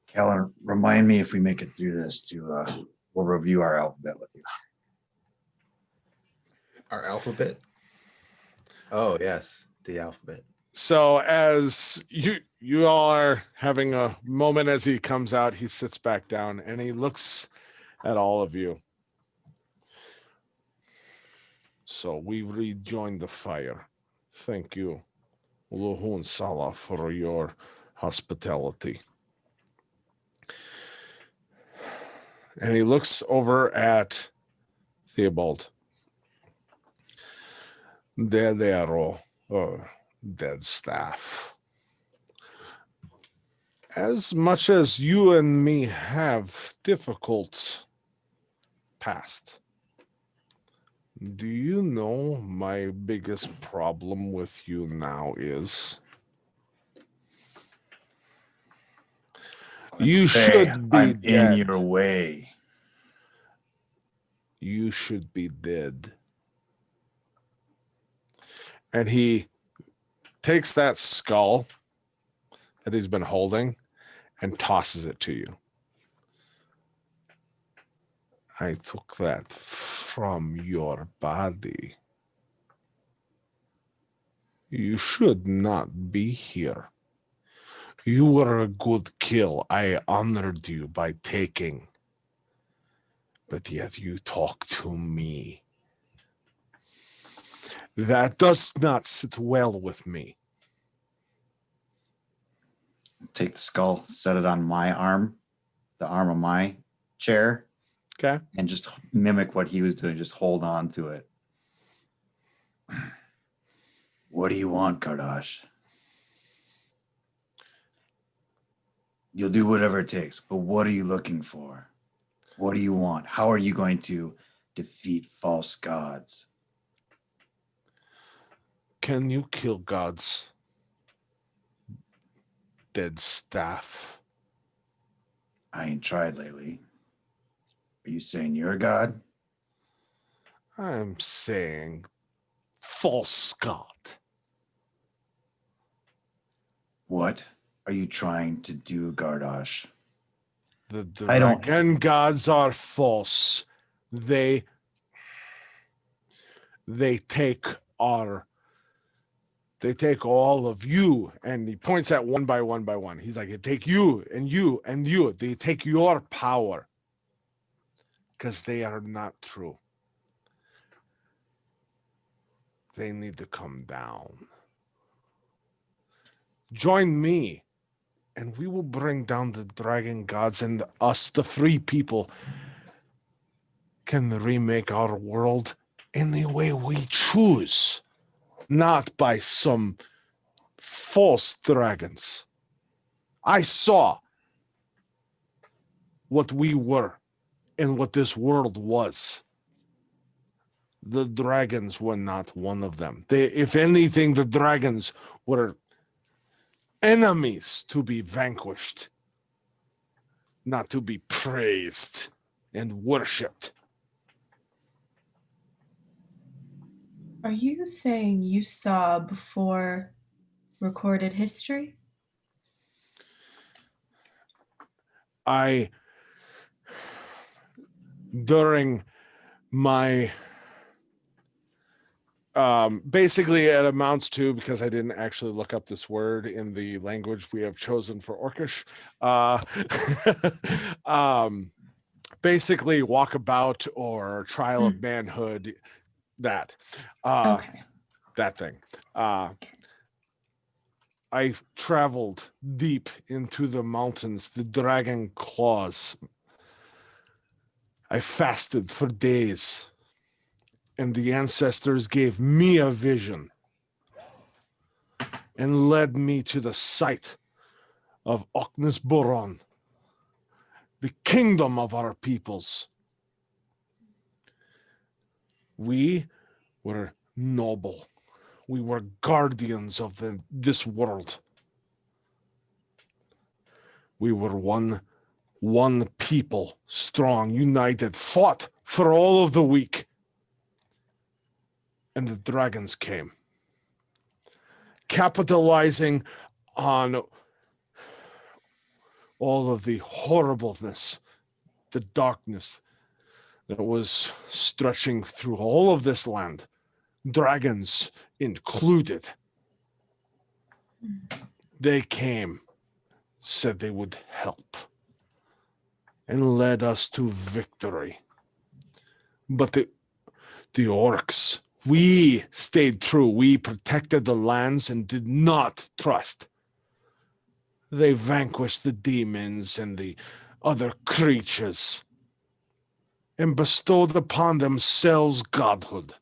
Callan, remind me if we make it through this to we'll review our alphabet with you. Our alphabet? Oh, yes, the alphabet. So as you all are having a moment as he comes out, he sits back down and he looks at all of you. So we rejoin the fire. Thank you, Luhun Sala, for your hospitality. And he looks over at Theobald. There they are all, dead staff. As much as you and me have difficult past, do you know my biggest problem with you now is? You should be I'm dead. in your way. You should be dead. And he takes that skull that he's been holding and tosses it to you. I took that from your body. You should not be here. You were a good kill. I honored you by taking. But yet you talk to me. That does not sit well with me. Take the skull, set it on my arm, the arm of my chair, Okay. and just mimic what he was doing. Just hold on to it. What do you want, Kardash? You'll do whatever it takes, but what are you looking for? What do you want? How are you going to defeat false gods? Can you kill gods? Dead staff. I ain't tried lately. Are you saying you're a god? I'm saying false god. What are you trying to do, Gardosh? The I don't- dragon gods are false. They take all of you, and he points at one by one by one. He's like, they take you and you and you. They take your power because they are not true. They need to come down. Join me, and we will bring down the dragon gods, and us, the free people, can remake our world in the way we choose. not by some false dragons. I saw what we were and what this world was. The dragons were not one of them. If anything, the dragons were enemies to be vanquished, not to be praised and worshipped. Are you saying you saw before recorded history? During my basically it amounts to, because I didn't actually look up this word in the language we have chosen for Orcish, basically walkabout or trial of manhood, that Okay. that thing. I traveled deep into the mountains, the dragon claws. I fasted for days, and the ancestors gave me a vision and led me to the site of Oknes Boron, the kingdom of our peoples. We were noble. We were guardians of this world. We were one people, strong, united, fought for all of the weak. And the dragons came, capitalizing on all of the horribleness, the darkness that was stretching through all of this land, dragons included. They came, said they would help, and led us to victory. But the orcs, we stayed true. We protected the lands and did not trust. They vanquished the demons and the other creatures and bestowed upon themselves godhood.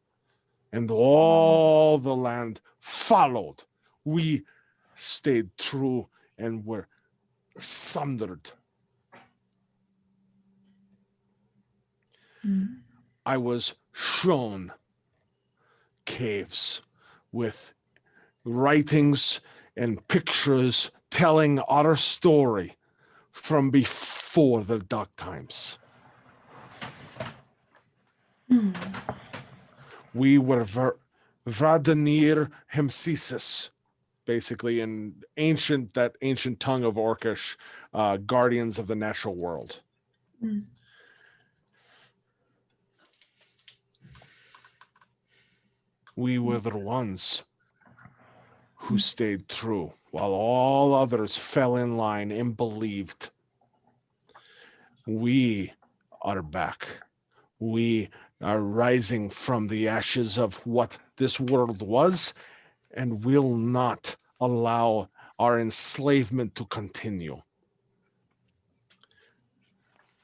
And all the land followed. We stayed true and were sundered. I was shown caves with writings and pictures telling our story from before the dark times. We were Vradimir Hemsisis, basically in that ancient tongue of Orcish, guardians of the natural world. We were the ones who stayed true, while all others fell in line and believed. We are back. We are rising from the ashes of what this world was, and will not allow our enslavement to continue.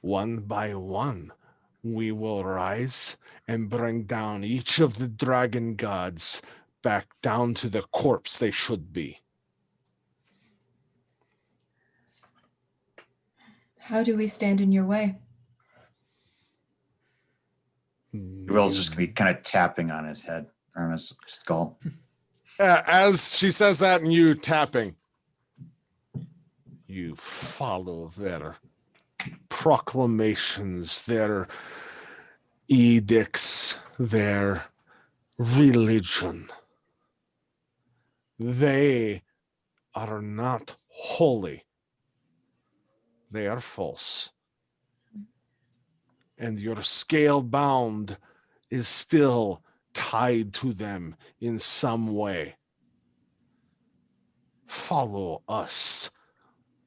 One by one, we will rise and bring down each of the dragon gods back down to the corpse they should be. How do we stand in your way? Will's just gonna be kind of tapping on his head from his skull. As she says that and you tapping, you follow their proclamations, their edicts, their religion. They are not holy. They are false. And your scale bound is still tied to them in some way. Follow us.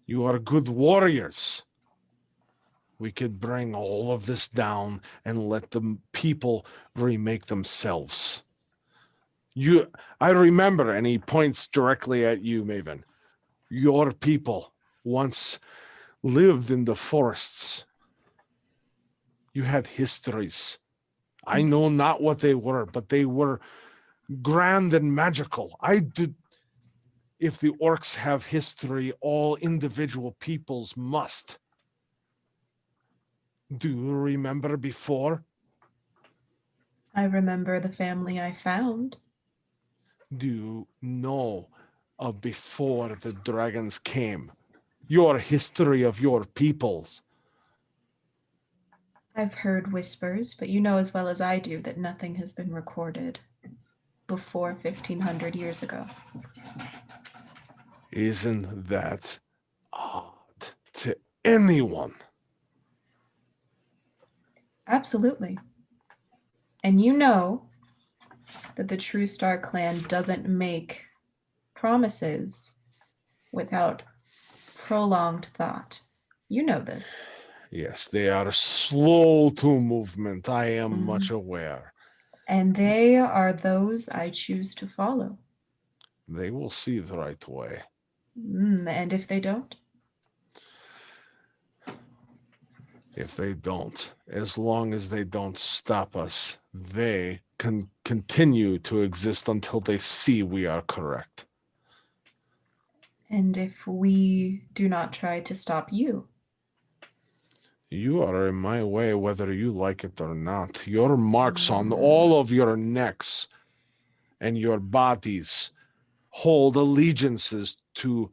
You are good warriors. We could bring all of this down and let the people remake themselves. I remember, and he points directly at you, Maven. Your people once lived in the forests. You had histories. I know not what they were, but they were grand and magical. If the orcs have history, all individual peoples must. Do you remember before? I remember the family I found. Do you know of before the dragons came? Your history of your peoples. I've heard whispers, but you know as well as I do that nothing has been recorded before 1500 years ago. Isn't that odd to anyone? Absolutely. And you know that the True Star clan doesn't make promises without prolonged thought. You know this. Yes, they are slow to movement. I am Mhm. much aware. And they are those I choose to follow. They will see the right way. And if they don't? If they don't, as long as they don't stop us, they can continue to exist until they see we are correct. And if we do not try to stop you? You are in my way whether you like it or not. Your marks on all of your necks and your bodies hold allegiances to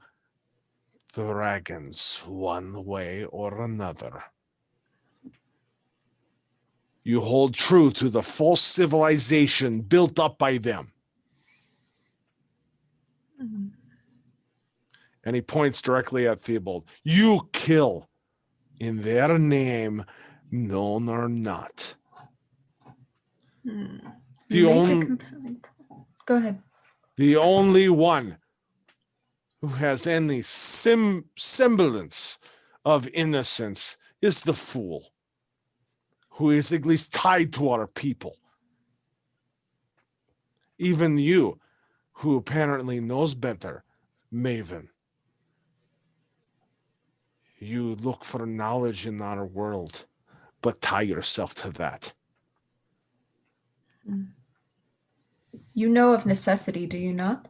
dragons one way or another. You hold true to the false civilization built up by them. And he points directly at Theobald. You kill in their name, known or not. You The make a only compelling point. Go ahead. the only one who has any semblance of innocence is the fool, who is at least tied to our people. Even you, who apparently knows better, Maven. You look for knowledge in our world, but tie yourself to that. You know of necessity, do you not?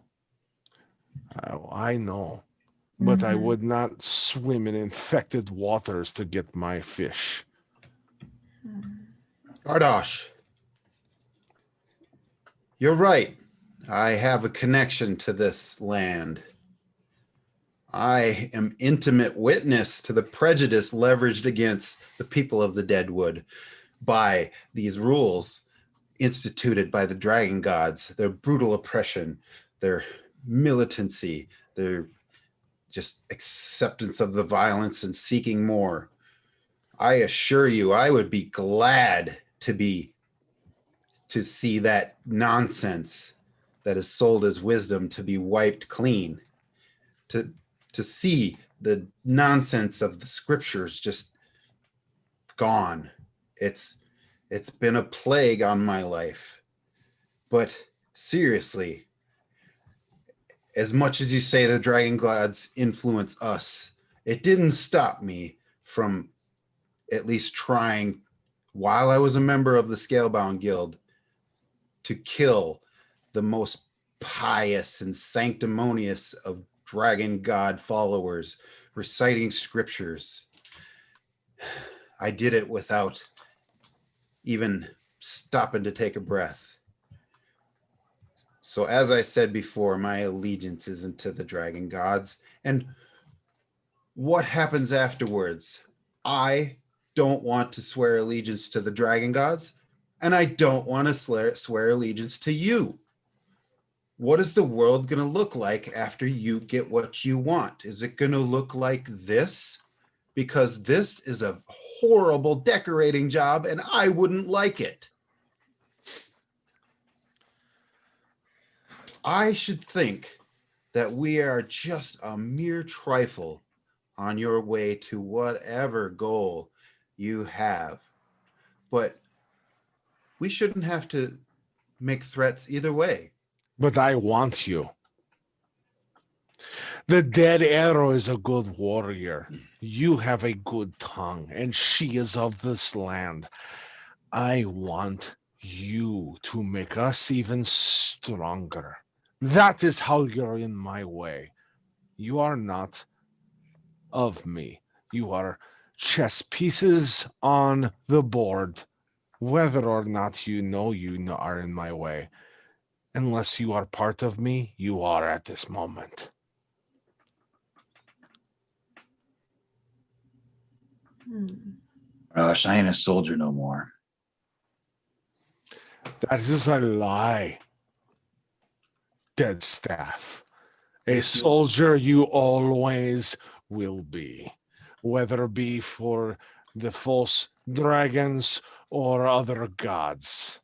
Oh, I know, but I would not swim in infected waters to get my fish. Gardosh, you're right. I have a connection to this land. I am intimate witness to the prejudice leveraged against the people of the Deadwood by these rules instituted by the dragon gods, their brutal oppression, their militancy, their just acceptance of the violence and seeking more. I assure you, I would be glad to see that nonsense that is sold as wisdom to be wiped clean, to see the nonsense of the scriptures just gone. It's been a plague on my life. But seriously, as much as you say the dragon gods influence us, it didn't stop me from at least trying, while I was a member of the Scalebound Guild, to kill the most pious and sanctimonious of dragon god followers, reciting scriptures. I did it without even stopping to take a breath. So as I said before, my allegiance isn't to the dragon gods. And what happens afterwards? I don't want to swear allegiance to the dragon gods, and I don't want to swear allegiance to you. What is the world going to look like after you get what you want? Is it going to look like this? Because this is a horrible decorating job, and I wouldn't like it. I should think that we are just a mere trifle on your way to whatever goal you have. But we shouldn't have to make threats either way. But I want you. The dead arrow is a good warrior. You have a good tongue, and she is of this land. I want you to make us even stronger. That is how you're in my way. You are not of me. You are chess pieces on the board, whether or not you are in my way. Unless you are part of me, you are at this moment. Gosh, I ain't a soldier no more. That is a lie. Dead staff. A soldier you always will be, whether it be for the false dragons or other gods.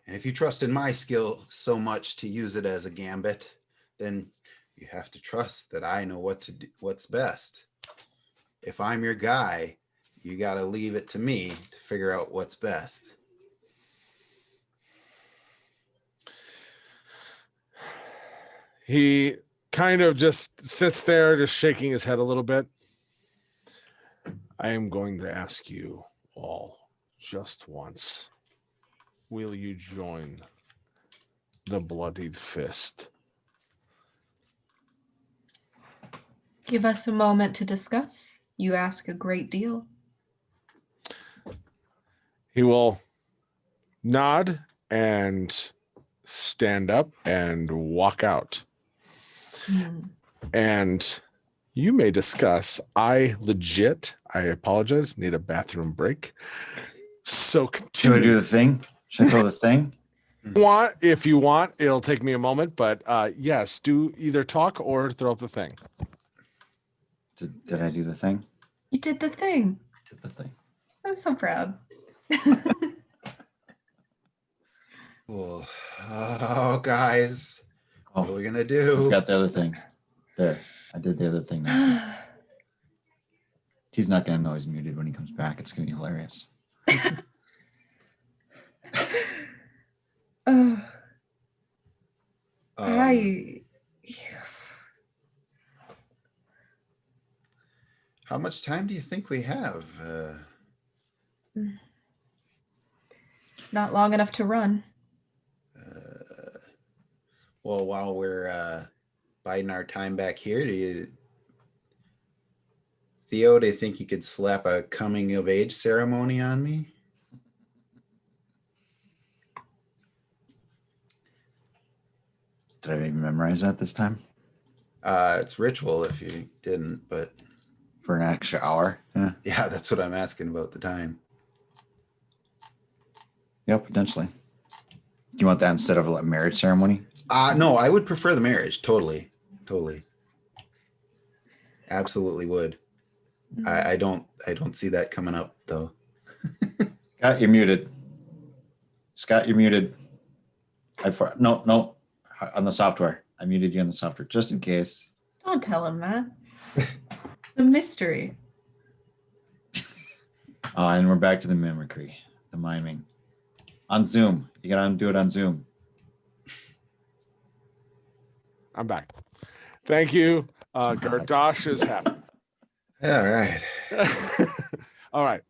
And if you trust in my skill so much to use it as a gambit, then you have to trust that I know what to do, what's best. If I'm your guy, you got to leave it to me to figure out what's best. He kind of just sits there, just shaking his head a little bit. I am going to ask you all just once. Will you join the Bloodied Fist? Give us a moment to discuss. You ask a great deal. He will nod and stand up and walk out. And you may discuss. I apologize, need a bathroom break. So Should continue. I do the thing? Should I throw the thing? If you want, it'll take me a moment, but yes, do either talk or throw up the thing. Did I do the thing? You did the thing. I did the thing. I'm so proud. Cool. Oh, guys, what are we gonna I do? got the other thing. There. I did the other thing. Now. He's not gonna know he's muted when he comes back. It's gonna be hilarious. How much time do you think we have? Not long enough to run. Well, while we're biding our time back here, Theo, do you think you could slap a coming of age ceremony on me? Did I even memorize that this time? It's ritual if you didn't, but For an extra hour? Yeah. yeah, that's what I'm asking about the time. Yeah, potentially. Do you want that instead of a marriage ceremony? No, I would prefer the marriage. Totally. Absolutely would. I don't see that coming up though. Scott, you're muted. Scott, you're muted. No. On the software. I muted you on the software just in case. Don't tell him that. It's a mystery. And we're back to the mimicry, the miming. On Zoom. You gotta do it on Zoom. I'm back. Thank you. Gardosh is happy. All right. All right.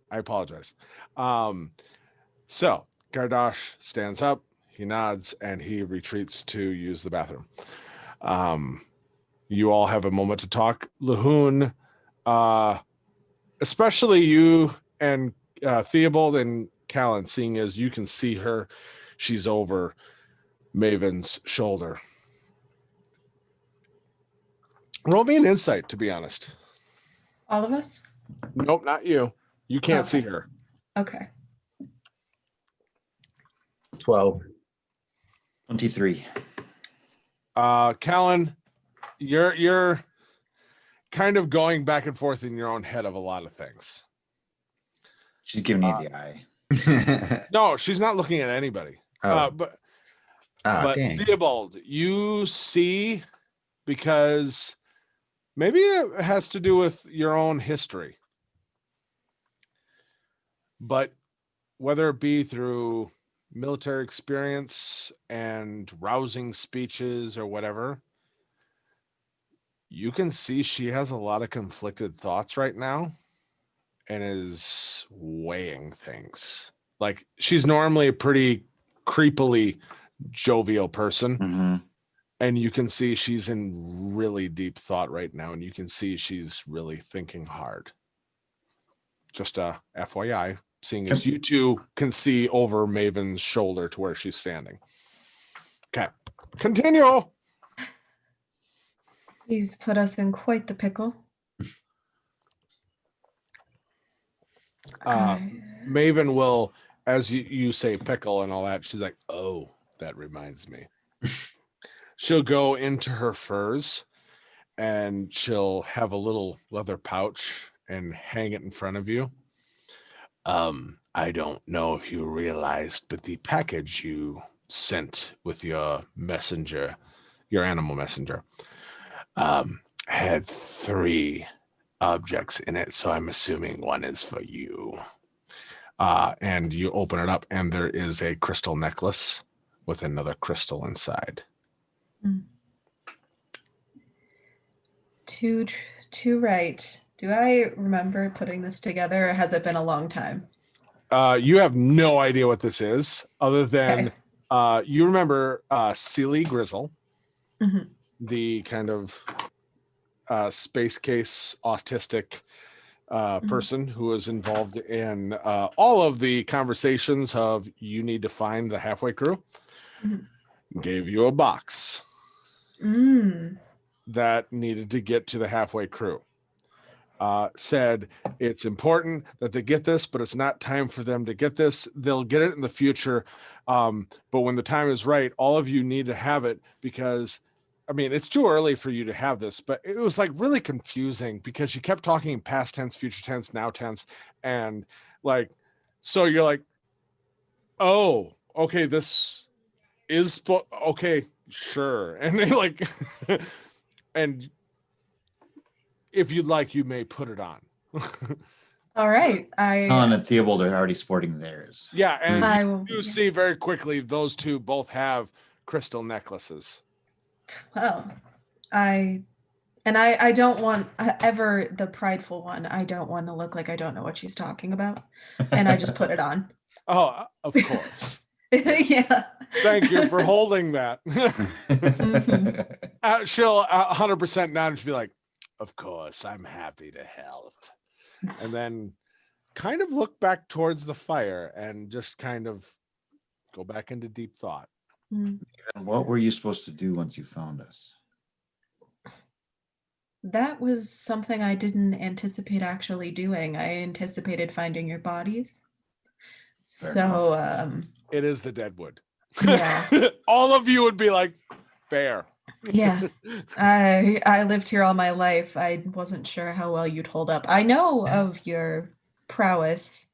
I apologize. So Gardosh stands up, he nods, and he retreats to use the bathroom. You all have a moment to talk. Lahoon, especially you and Theobald and Callan, seeing as you can see her, she's over Maven's shoulder. Roll me an insight, to be honest. All of us? Nope, not you. You can't Okay. see her. Okay. 12. 23. Callan, you're kind of going back and forth in your own head of a lot of things. She's giving you the eye. No, she's not looking at anybody. But dang. Theobald, you see, because maybe it has to do with your own history. But whether it be through military experience and rousing speeches or whatever, you can see she has a lot of conflicted thoughts right now. and is weighing things. Like, she's normally a pretty creepily jovial person, Mhm. and you can see she's in really deep thought right now, and you can see she's really thinking hard. Just a FYI, seeing as you two can see over Maven's shoulder to where she's standing. Okay, continue. He's put us in quite the pickle. Uh, I- Maven will, as you say pickle and all that, she's like, oh, that reminds me. She'll go into her furs and she'll have a little leather pouch and hang it in front of you. I don't know if you realized, but the package you sent with your messenger, your animal messenger, had 3 objects in it, so I'm assuming one is for you. And you open it up, and there is a crystal necklace with another crystal inside. Too right. Do I remember putting this together, or has it been a long time? You have no idea what this is, other than Okay. you remember Sealy Grizzle, Mhm. the kind of space case autistic person who was involved in all of the conversations of you need to find the halfway crew. Mhm. Gave you a box Mm. that needed to get to the halfway crew. Said it's important that they get this, but it's not time for them to get this. They'll get it in the future. But when the time is right, all of you need to have it, because I mean, it's too early for you to have this, but it was like really confusing because you kept talking past tense, future tense, now tense. And like, so you're like, oh, okay, this is, okay, sure. And then like, and if you'd like, you may put it on. All right. Helen and Theobald are already sporting theirs. Yeah, and I will. you see very quickly those two both have crystal necklaces. Well, I don't want ever the prideful one. I don't want to look like I don't know what she's talking about, and I just put it on. Oh, of course. Yeah. Thank you for holding that. Mhm. She'll 100% nod and she'll be like, of course, I'm happy to help. And then kind of look back towards the fire and just kind of go back into deep thought. Mm. What were you supposed to do once you found us? That was something I didn't anticipate actually doing. I anticipated finding your bodies. Fair So, It is the Deadwood. yeah. All of you would be like, fair. Yeah. I lived here all my life. I wasn't sure how well you'd hold up. I know of your prowess,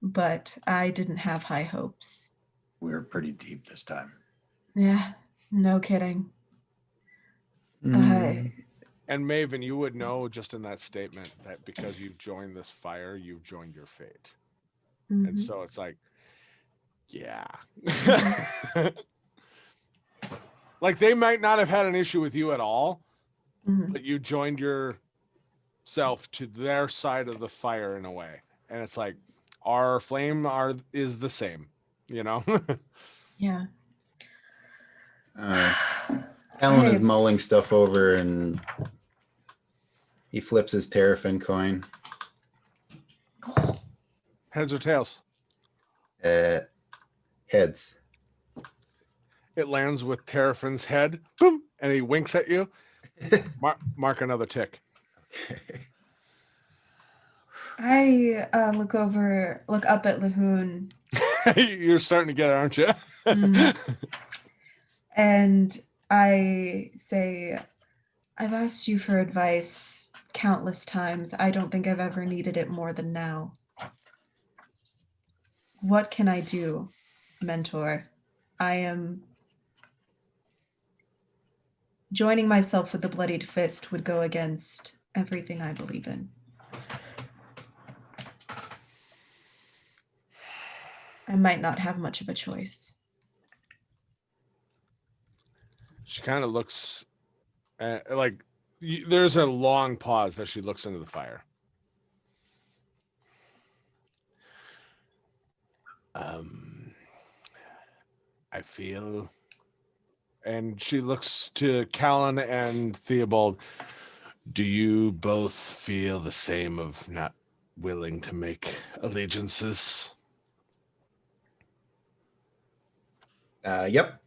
but I didn't have high hopes. We were pretty deep this time. Yeah, no kidding. Mm. And Maven, you would know just in that statement that because you've joined this fire, you've joined your fate. And Mhm. so it's like, yeah. Like, they might not have had an issue with you at all, Mhm. but you joined yourself to their side of the fire in a way. And it's like, our flame is the same, you know? Yeah. Alan is Hey, mulling stuff over and he flips his Terrafin coin. Heads or tails? Heads. It lands with Terrafin's head, boom, and he winks at you. Mark another tick. I look up at Lahoon, You're starting to get it, aren't you? and I say, I've asked you for advice countless times. I don't think I've ever needed it more than now. What can I do, mentor? I am joining myself with the Bloodied Fist would go against everything I believe in. I might not have much of a choice. She kind of looks like there's a long pause that she looks into the fire. I feel, and she looks to Callan and Theobald. Do you both feel the same of not willing to make allegiances? Yep.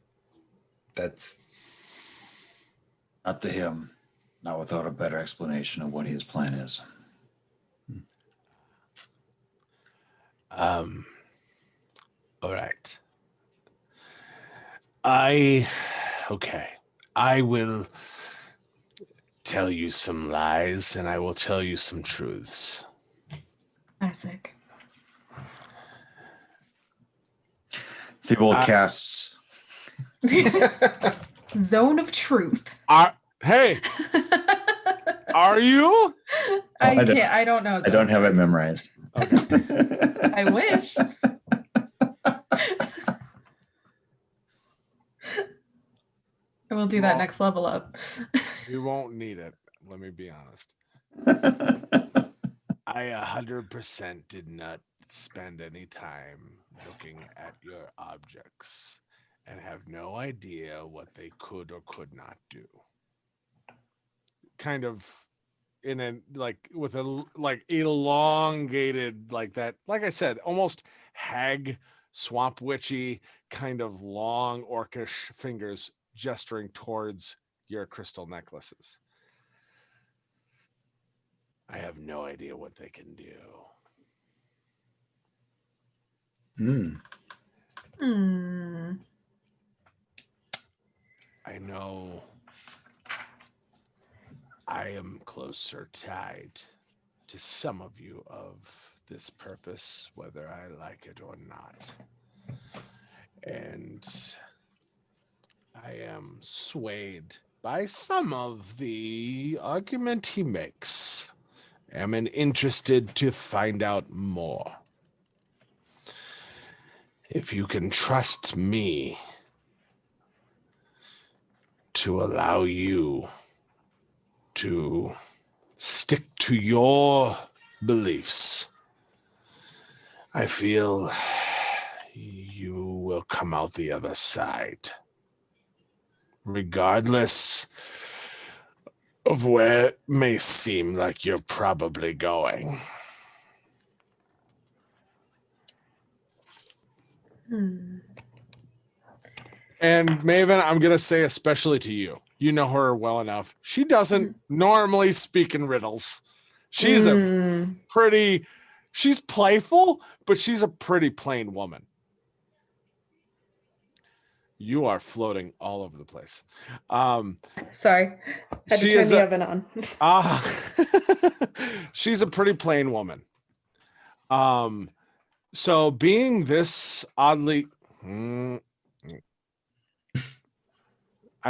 That's Not to him. Not without a better explanation of what his plan is. All right. Okay. I will tell you some lies and I will tell you some truths. Classic. Theobald casts. Zone of truth. Hey, are you? I don't- can't. I don't know. I don't have it memorized. I wish. I will do that Well- next level up. You won't need it. Let me be honest. I 100% did not spend any time looking at your objects and have no idea what they could or could not do. Kind of in a like with a like elongated like that, like I said, almost hag swamp witchy kind of long orcish fingers gesturing towards your crystal necklaces. I have no idea what they can do. I know I am closer tied to some of you of this purpose, whether I like it or not. And I am swayed by some of the argument he makes. I'm interested to find out more. If you can trust me to allow you to stick to your beliefs, I feel you will come out the other side, regardless of where it may seem like you're probably going. And Maven, I'm going to say especially to you. You know her well enough. She doesn't normally speak in riddles. She's she's playful, but she's a pretty plain woman. You are floating all over the place. Sorry. Had to She turn is the a- oven on. She's a pretty plain woman. So being this oddly, I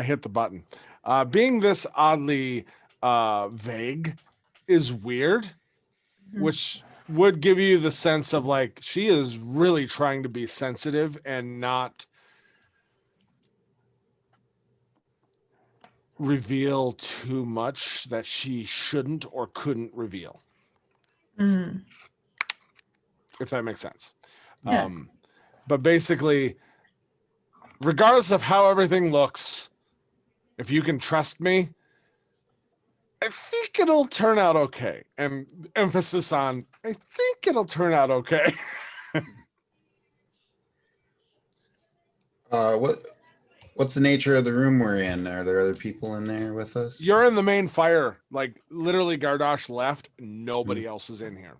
hit the button. Being this oddly vague is weird, which would give you the sense of like she is really trying to be sensitive and not reveal too much that she shouldn't or couldn't reveal. If that makes sense. Yeah. But basically, regardless of how everything looks, if you can trust me, I think it'll turn out okay. And emphasis on, I think it'll turn out okay. What's the nature of the room we're in? Are there other people in there with us? You're in the main fire. Like, literally, Gardosh left. Nobody else is in here.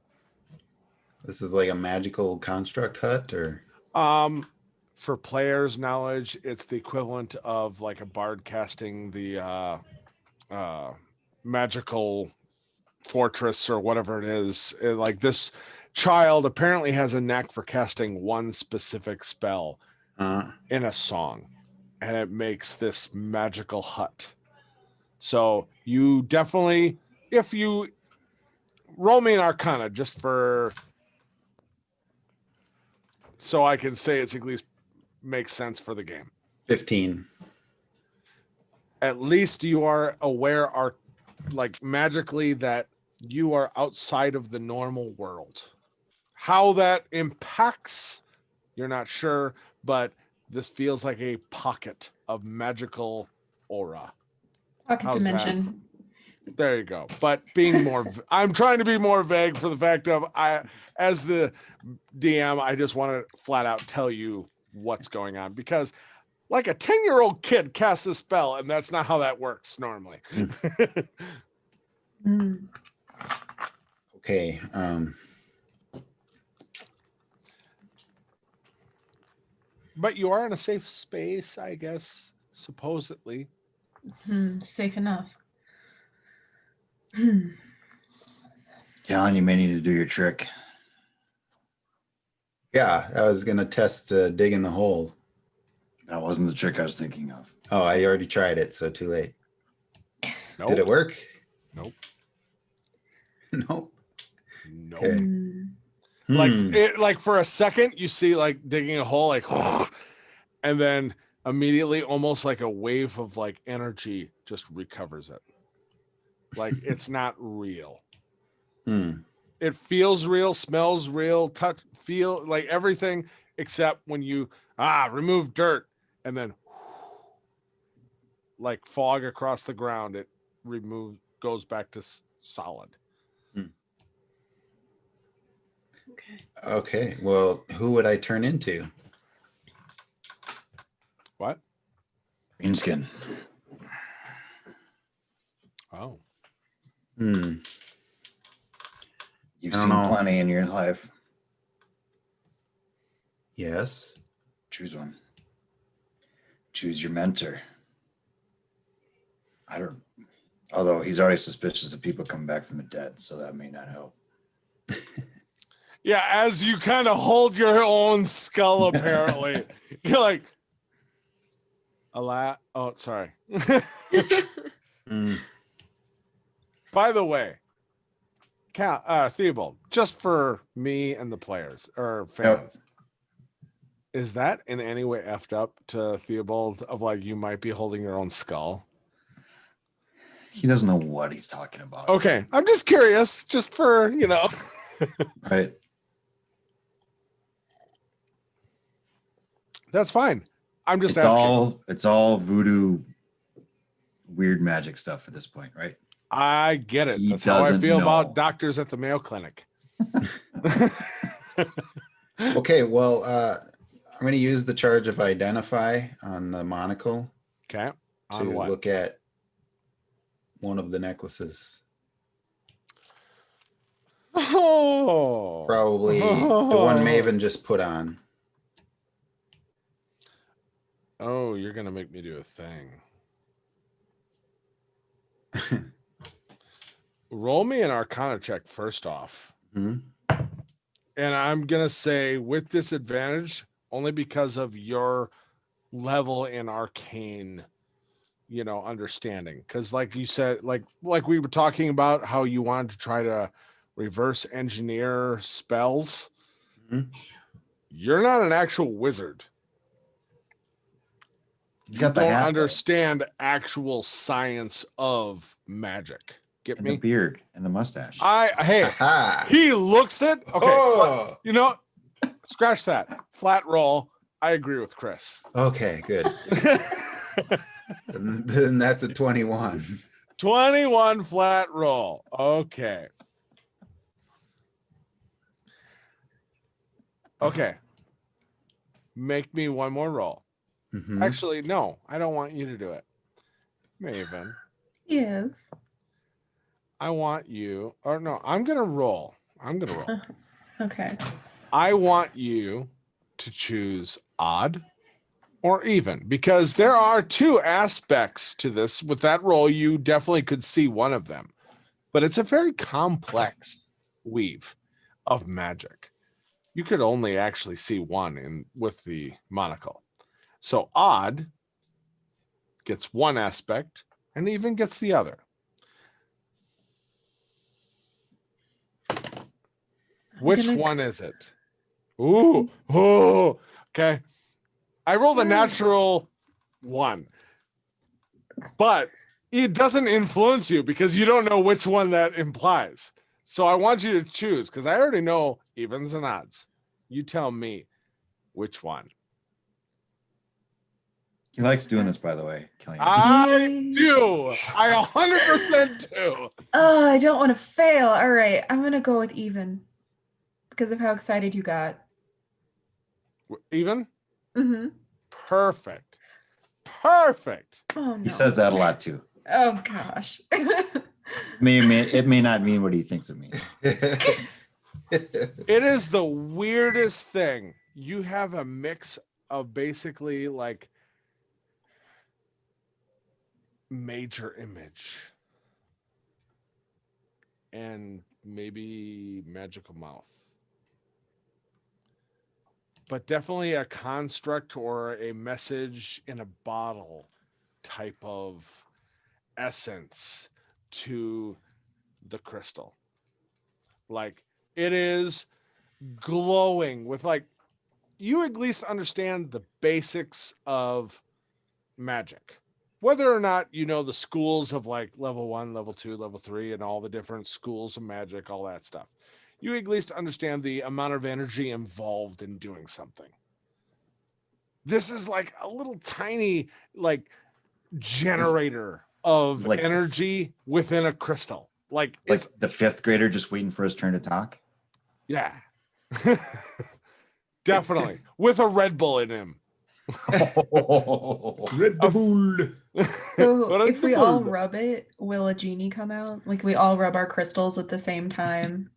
This is like a magical construct hut, or For players' knowledge, it's the equivalent of like a bard casting the magical fortress or whatever it is. Like this child apparently has a knack for casting one specific spell in a song, and it makes this magical hut. So you definitely, if you roll me an Arcana just for, so I can say it's at least makes sense for the game. 15. At least you are aware, are like magically, that you are outside of the normal world. How that impacts You're not sure, but this feels like a pocket of magical aura. Pocket How's that? dimension. There you go. But being more, I'm trying to be more vague for the fact of as the DM, I just want to flat out tell you what's going on because, like a 10-year-old kid casts a spell, and that's not how that works normally. Mm. Okay. But you are in a safe space, I guess, supposedly. Safe enough. Callan, you may need to do your trick. Yeah, I was gonna test digging the hole. That wasn't the trick I was thinking of. Oh, I already tried it, so too late. Nope. Did it work? Nope. Nope. Nope. Okay. Like for a second, you see like digging a hole, like, and then immediately, almost like a wave of like energy just recovers it. Like it's not real. It feels real, smells real, touch, feel like everything except when you remove dirt and then like fog across the ground, it goes back to solid. Okay. Well, who would I turn into? What? Greenskin. Oh. You've I don't seen know. plenty in your life. Yes. Choose one. Choose your mentor. Although he's already suspicious of people coming back from the dead, so that may not help. Yeah, as you kind of hold your own skull, apparently. You're like, oh, sorry. By the way, Theobald, just for me and the players or fans, is that in any way effed up to Theobald of like you might be holding your own skull? He doesn't know what he's talking about. Okay, I'm just curious, just for, Right. That's fine. I'm just It's asking. it's all voodoo, weird magic stuff at this point, right? I get it. He That's how I doesn't feel know. about doctors at the Mayo Clinic. Okay. Well, I'm going to use the charge of identify on the monocle Okay. to On what? look at one of the necklaces. Oh. Probably the one Maven just put on. Oh, you're going to make me do a thing. Roll me an Arcana check first off. Mhm. And I'm going to say with disadvantage, only because of your level in arcane, understanding. Because like you said, like we were talking about how you wanted to try to reverse engineer spells. Mhm. You're not an actual wizard. He's You got the don't hat understand actual science of magic. Get and the me? beard and the mustache. Hey, Aha. he looks it. Okay, Oh. scratch that. Flat roll. I agree with Chris. Okay, good. Then that's a 21. 21 flat roll. Okay. Okay. Make me one more roll. Mhm. Actually, no, I don't want you to do it. Maven, Yes. I want you, or no, I'm going to roll. Okay. I want you to choose odd or even, because there are two aspects to this. With that roll, you definitely could see one of them, but it's a very complex weave of magic. You could only actually see one with the monocle. So odd gets one aspect and even gets the other. Which one is it? Ooh, okay. I rolled a natural one, but it doesn't influence you because you don't know which one that implies. So I want you to choose because I already know evens and odds. You tell me. Which one? He likes doing this, by the way, Killian. I do. I 100% do. Oh, I don't want to fail. All right, I'm gonna go with even because of how excited you got. Even? Mm-hmm. Perfect. Perfect. Oh no. He says that a lot too. Oh gosh. It may not mean what he thinks it means. It is the weirdest thing. You have a mix of basically like major image and maybe magical mouth. But definitely a construct or a message in a bottle type of essence to the crystal. Like it is glowing with like you at least understand the basics of magic. Whether or not you know the schools of like level 1, level 2, level 3 and all the different schools of magic, all that stuff. You at least understand the amount of energy involved in doing something. This is like a little tiny like generator of Like- energy within a crystal. Like Like it's the fifth grader just waiting for his turn to talk. yeah. Definitely with a Red Bull in him. Red Bull. So What a if we all bull. rub it, will a genie come out? Like we all rub our crystals at the same time?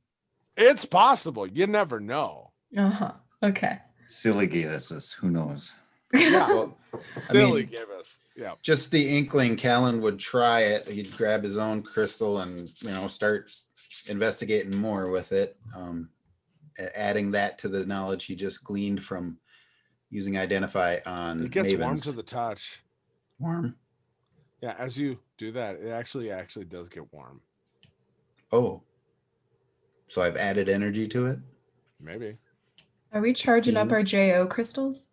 It's possible. You never know. Uh-huh. Okay. Silly gave us this. Who knows? Yeah. Well, Silly gave us. Yeah. just the inkling Callan would try it. He'd grab his own crystal and start investigating more with it. Adding that to the knowledge he just gleaned from using identify on It gets warm Mavens. to the touch. Warm. Yeah, as you do that, it actually does get warm. Oh, so I've added energy to it. Maybe. Are we charging up our Seems- JO crystals?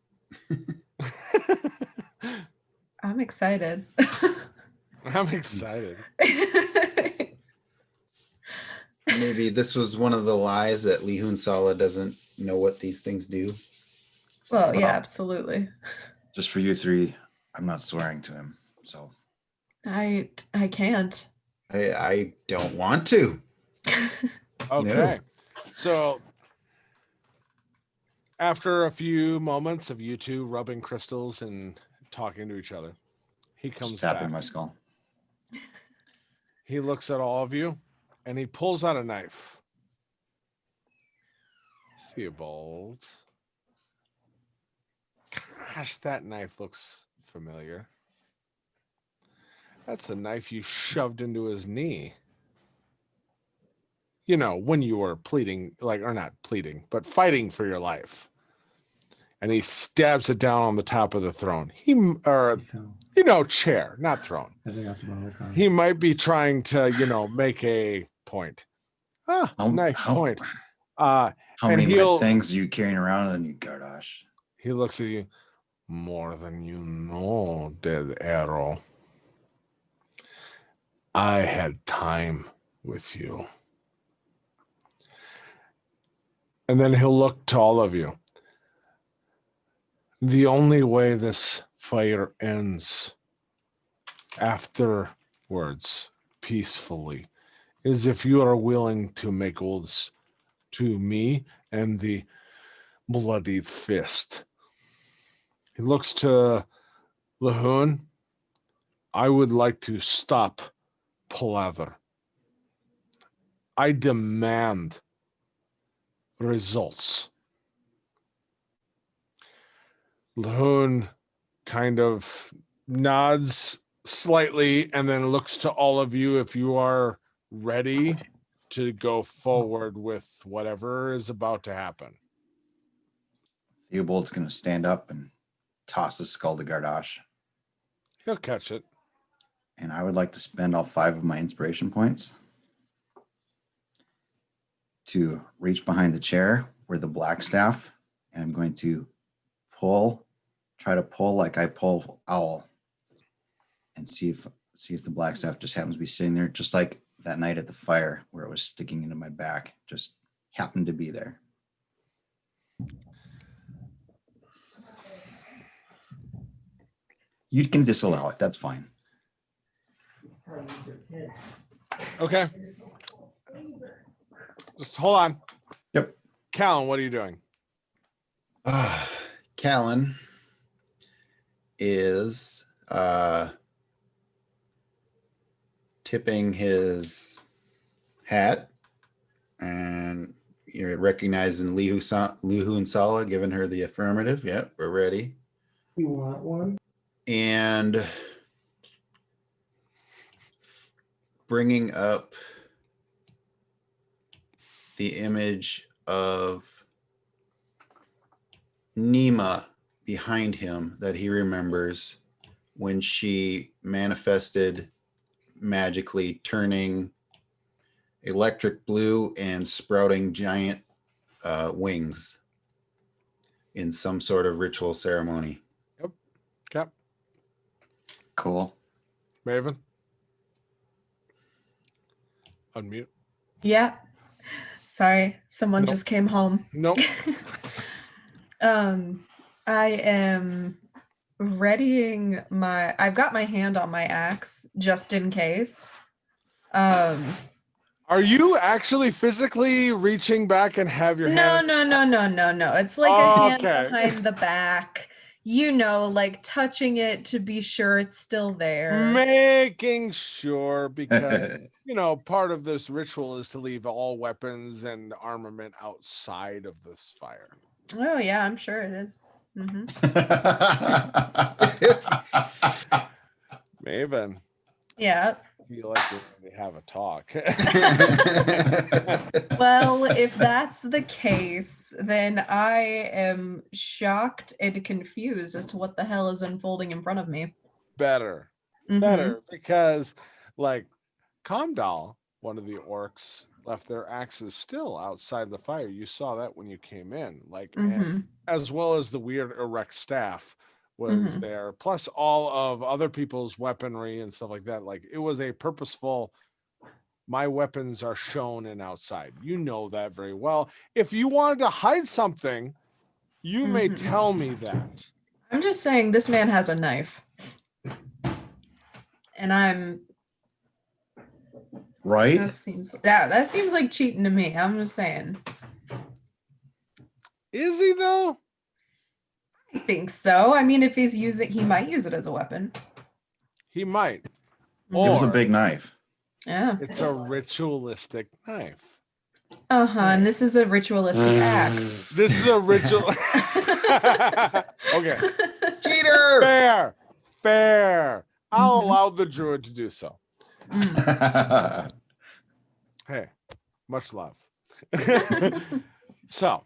I'm excited. I'm excited. Maybe this was one of the lies that Lihun Sala doesn't know what these things do. Well, yeah, absolutely. Just for you three, I'm not swearing to him. So I can't. I don't want to. Okay. So after a few moments of you two rubbing crystals and talking to each other, he comes just tapping back. my skull. He looks at all of you and he pulls out a knife. Theobald. Gosh, that knife looks familiar. That's the knife you shoved into his knee. You know, when you were pleading, like, or not pleading, but fighting for your life. And he stabs it down on the top of the throne. Chair, not throne. He might be trying to, make a point. Knife point. How And many he'll- red things are you carrying around on you, Gardosh? He looks at you. More than you know, dead arrow. I had time with you. And then he'll look to all of you. The only way this fire ends afterwards peacefully is if you are willing to make oaths to me and the bloody fist. He looks to Lihun. I would like to stop palaver. I demand results. Lihun kind of nods slightly and then looks to all of you if you are ready to go forward with whatever is about to happen. Theobald's going to stand up and toss his skull to Gardosh. He'll catch it. And I would like to spend all 5 of my inspiration points to reach behind the chair where the black staff, and I'm going to try to pull like I pull owl, and see if the black staff just happens to be sitting there, just like that night at the fire where it was sticking into my back, just happened to be there. You can disallow it. That's fine. Okay. Just hold on. Yep. Callan, what are you doing? Callan is tipping his hat, and you're recognizing Lihun Sala, giving her the affirmative. Yep, we're ready. You want one? And bringing up the image of Nima behind him that he remembers when she manifested magically, turning electric blue and sprouting giant wings in some sort of ritual ceremony. Cap, Cool. Maven. Unmute. Yeah. Sorry, someone Nope. just came home. Nope. I am readying I've got my hand on my axe just in case. Are you actually physically reaching back and have your No. hand? It's like a hand Okay. behind the back. You know, like touching it to be sure it's still there. Making sure, because part of this ritual is to leave all weapons and armament outside of this fire. Oh yeah, I'm sure it is. Mhm. Maven, Yeah. I feel like we have a talk. Well, if that's the case, then I am shocked and confused as to what the hell is unfolding in front of me. Better, Mhm. because like Comdal, one of the orcs, left their axes still outside the fire. You saw that when you came in, and Mhm. as well as the weird erect staff was Mhm. there, plus all of other people's weaponry and stuff like that. Like, it was a purposeful, my weapons are shown and outside. You know that very well. If you wanted to hide something, you may Mhm. tell me that. I'm just saying this man has a knife. And Right? that seems like cheating to me. I'm just saying. Is he though? I think so. I mean, if he's using, he might use it as a weapon. He might. It was a Or big knife. Yeah. it's a ritualistic knife. And this is a ritualistic axe. This is a ritual. Okay. Cheater! Fair. I'll Mhm. allow the druid to do so. Mm. Hey, much love. So,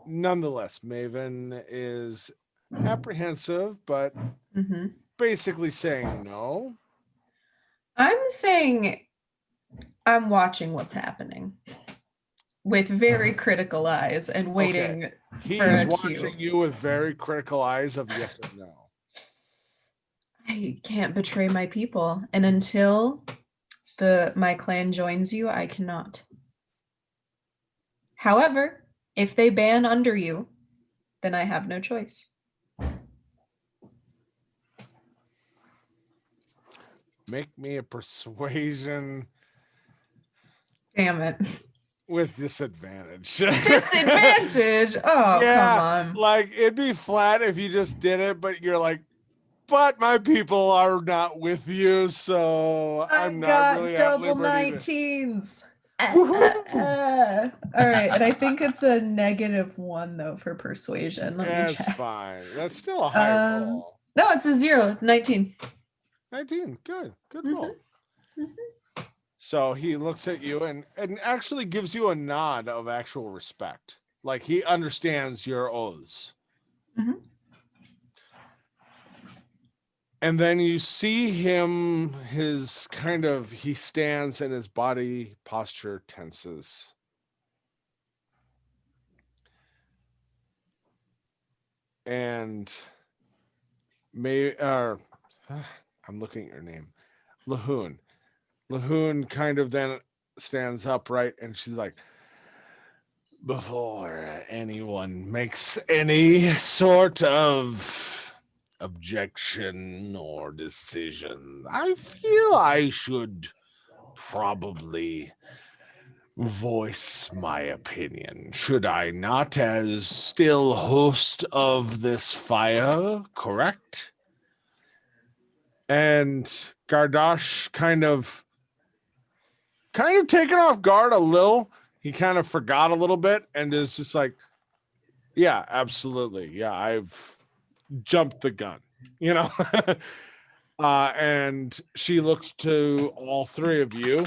nonetheless, Maven is apprehensive, but Mhm. basically saying no. I'm saying I'm watching what's happening with very critical eyes and waiting. He For is a watching cue. you with very critical eyes of yes or no. I can't betray my people, and until my clan joins you, I cannot. However, if they ban under you, then I have no choice. Make me a persuasion Damn it. with disadvantage. Disadvantage. Oh, Yeah, come on. like, it'd be flat if you just did it, but you're like, but my people are not with you, so I'm not really at double liberty to. 19s. All right, and I think it's a -1 though for persuasion. Let Yeah, me it's check. fine. That's still a high roll. No, it's a 0. 19. 19. Good Mhm. roll. So he looks at you and actually gives you a nod of actual respect. Like, he understands your oaths. Mhm. And then you see him, he stands and his body posture tenses. And I'm looking at your name, Lahoon. Lahoon kind of then stands upright, and she's like, before anyone makes any sort of objection or decision, I feel I should probably voice my opinion. Should I not, as still host of this fire, correct? And Gardosh kind of taken off guard a little. He kind of forgot a little bit and is just like, yeah, absolutely. Yeah, I've jumped the gun, you know? And she looks to all three of you.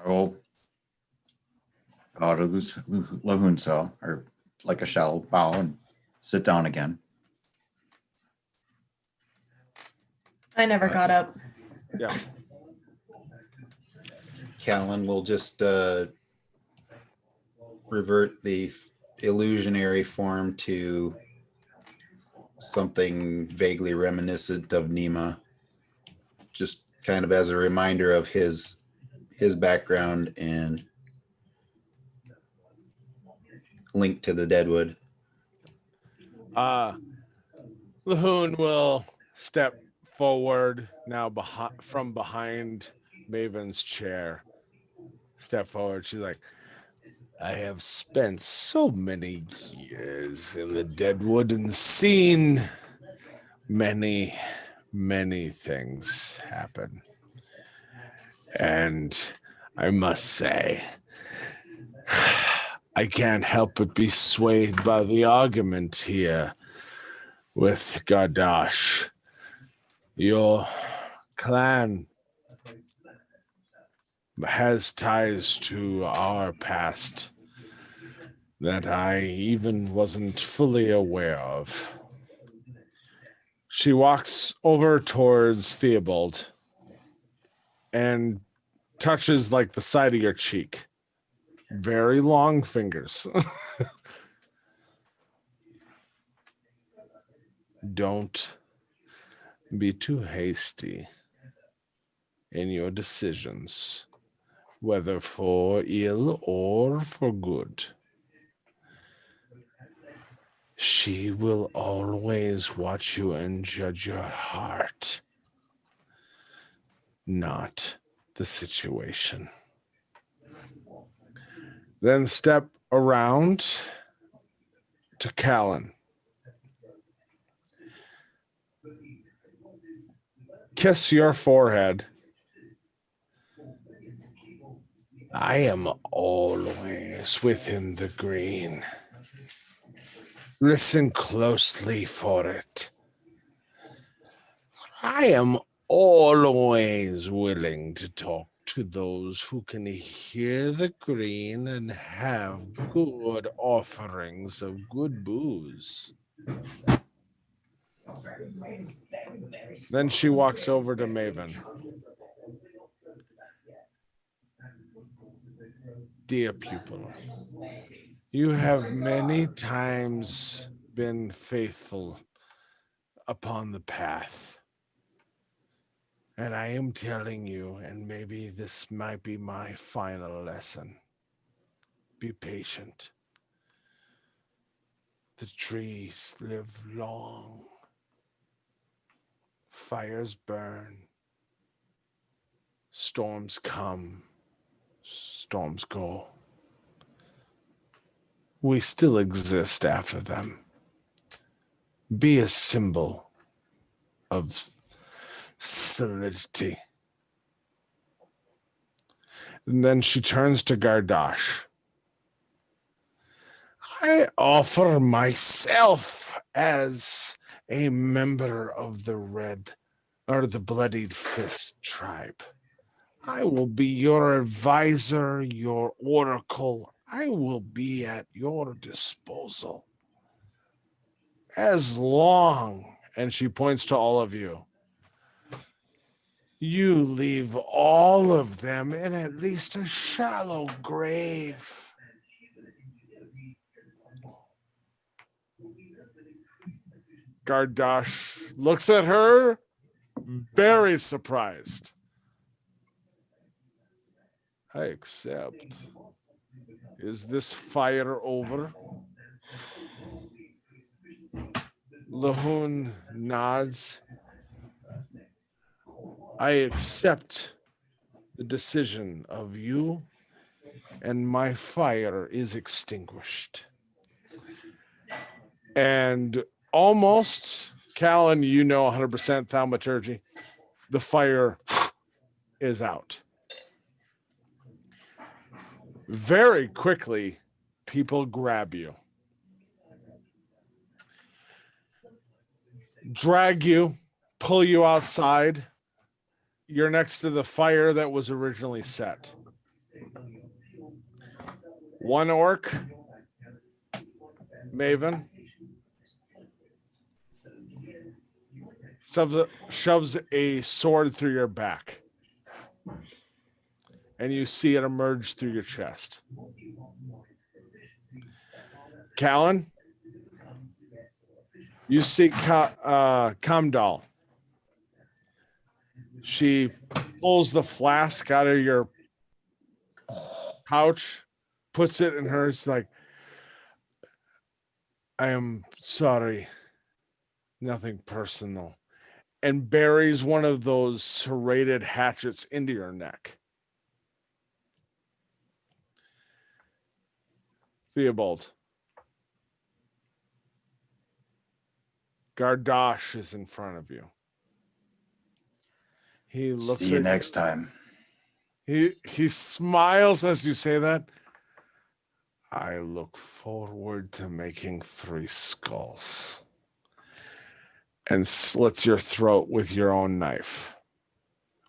I will bow to Lahunsa, or like a shallow bow, and sit down again. I never got up. Yeah. Callan will just revert the illusionary form to something vaguely reminiscent of Nima, just kind of as a reminder of his background and link to the Deadwood. Lahoon will step forward now from behind Maven's chair. Step forward. She's like, I have spent so many years in the Deadwood and seen many, many things happen. And I must say, I can't help but be swayed by the argument here with Gardosh. Your clan has ties to our past that I even wasn't fully aware of. She walks over towards Theobald and touches like the side of your cheek. Very long fingers. Don't be too hasty in your decisions, whether for ill or for good. She will always watch you and judge your heart, not the situation. Then step around to Callan. Kiss your forehead. I am always within the green. Listen closely for it. I am always willing to talk to those who can hear the green and have good offerings of good booze. Then she walks over to Maven. Dear pupil, you have many times been faithful upon the path. And I am telling you, and maybe this might be my final lesson, be patient. The trees live long. Fires burn. Storms come. Storms go. We still exist after them. Be a symbol of solidity. And then she turns to Gardosh. I offer myself as a member of the Bloodied Fist tribe. I will be your advisor, your oracle. I will be at your disposal. As long, and she points to all of you, you leave all of them in at least a shallow grave. Gardosh looks at her, very surprised. I accept. Is this fire over? Lahoon nods. I accept the decision of you, and my fire is extinguished. And almost, Callan, you know 100% thaumaturgy, the fire is out. Very quickly, people grab you, drag you, pull you outside. You're next to the fire that was originally set. One orc, Maven, shoves a sword through your back, and you see it emerge through your chest. Callan, you see Kamdal. She pulls the flask out of your pouch, puts it in hers, like, I am sorry, nothing personal, and buries one of those serrated hatchets into your neck. Theobald. Gardosh is in front of you. He looks See you at next time. He smiles as you say that. I look forward to making 3 skulls. And slits your throat with your own knife.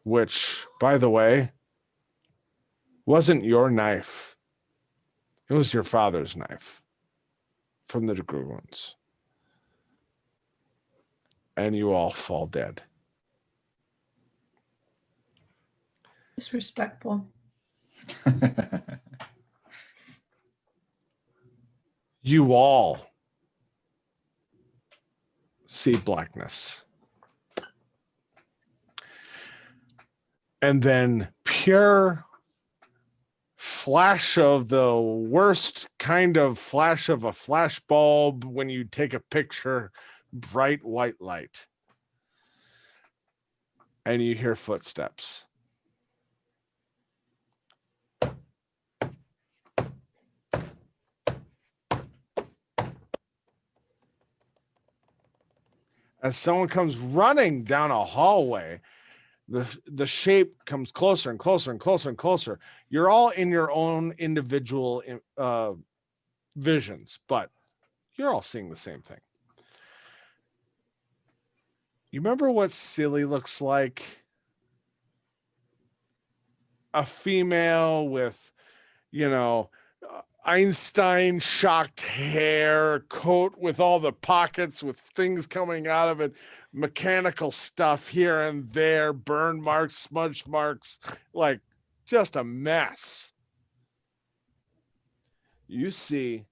Which, by the way, wasn't your knife. It was your father's knife from the dragoons. And you all fall dead. Disrespectful. You all see blackness. And then pure flash of the worst kind of flash of a flash bulb when you take a picture, bright white light. And you hear footsteps. As someone comes running down a hallway, the shape comes closer and closer and closer and closer. You're all in your own individual visions, but you're all seeing the same thing. You remember what Silly looks like? A female with, Einstein shocked hair, coat with all the pockets with things coming out of it, mechanical stuff here and there, burn marks, smudge marks, like just a mess. You see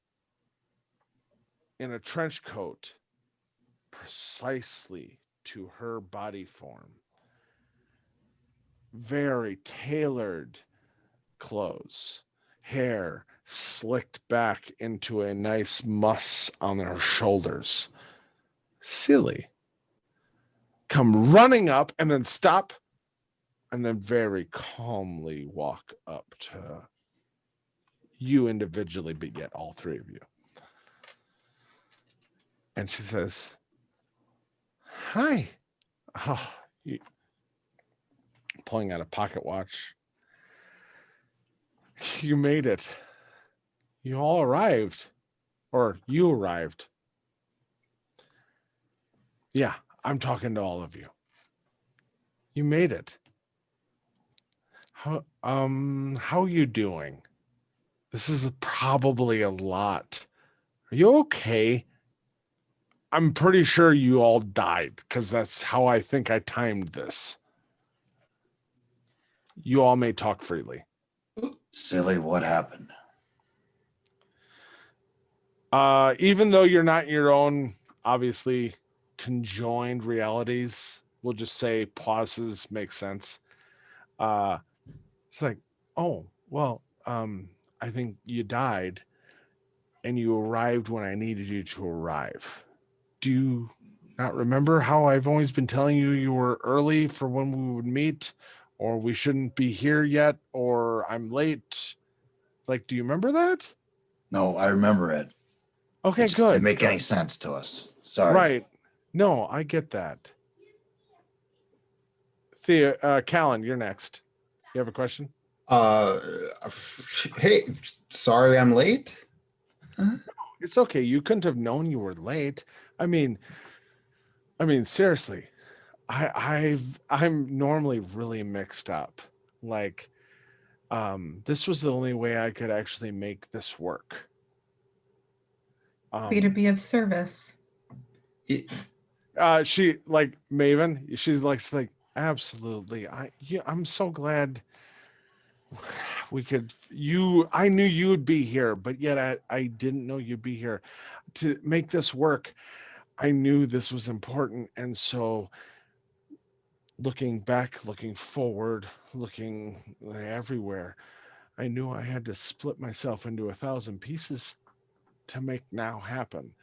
in a trench coat, precisely to her body form, very tailored clothes, hair slicked back into a nice muss on her shoulders. Silly. Come running up and then stop and then very calmly walk up to you individually, but yet all 3 of you. And she says, hi. Oh, pulling out a pocket watch. You made it. You all arrived. Or you arrived. Yeah, I'm talking to all of you. You made it. How are you doing? This is probably a lot. Are you okay? I'm pretty sure you all died because that's how I think I timed this. You all may talk freely. Silly, what happened? Even though you're not in your own, obviously, conjoined realities, we'll just say pauses make sense. It's like, oh, well, I think you died and you arrived when I needed you to arrive. Do you not remember how I've always been telling you you were early for when we would meet, or we shouldn't be here yet, or I'm late? Like, do you remember that? No, I remember it. Okay, It just didn't good. make any good. sense to us. Sorry. Right. No, I get that. Thea, Callan, you're next. You have a question? Uh, hey, sorry I'm late. It's okay. You couldn't have known you were late. I mean, seriously, I'm normally really mixed up. Like, this was the only way I could actually make this work. Free to be of service. She like Maven. She's like absolutely. I'm so glad we could. I knew you would be here, but yet I didn't know you'd be here to make this work. I knew this was important, and so looking back, looking forward, looking everywhere, I knew I had to split myself into 1,000 pieces to make now happen.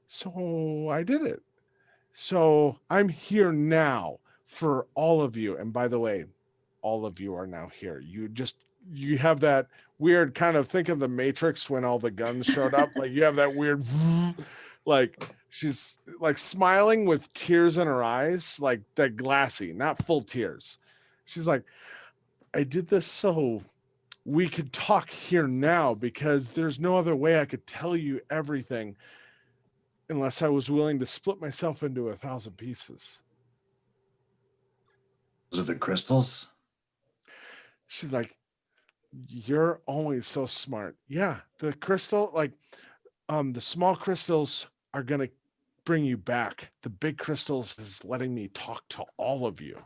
So I did it. So I'm here now for all of you. And by the way, all of you are now here. You have that weird kind of, think of the Matrix when all the guns showed up. Like you have that weird, like she's like smiling with tears in her eyes, like that glassy, not full tears. She's like, I did this so we could talk here now because there's no other way I could tell you everything unless I was willing to split myself into 1,000 pieces. Those are the crystals? She's like, you're always so smart. Yeah, the crystal, like, the small crystals are going to bring you back. The big crystals is letting me talk to all of you.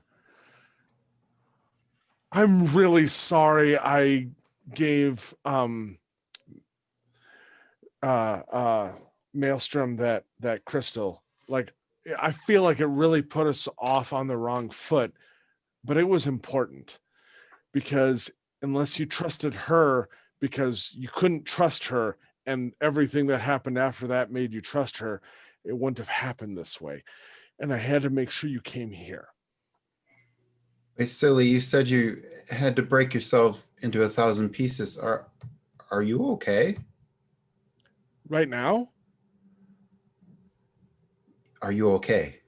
I'm really sorry I gave Maelstrom that crystal. Like, I feel like it really put us off on the wrong foot, but it was important because unless you trusted her because you couldn't trust her and everything that happened after that made you trust her, it wouldn't have happened this way. And I had to make sure you came here. Hey, silly, you said you had to break yourself into 1,000 pieces. Are you okay? Right now? Are you okay?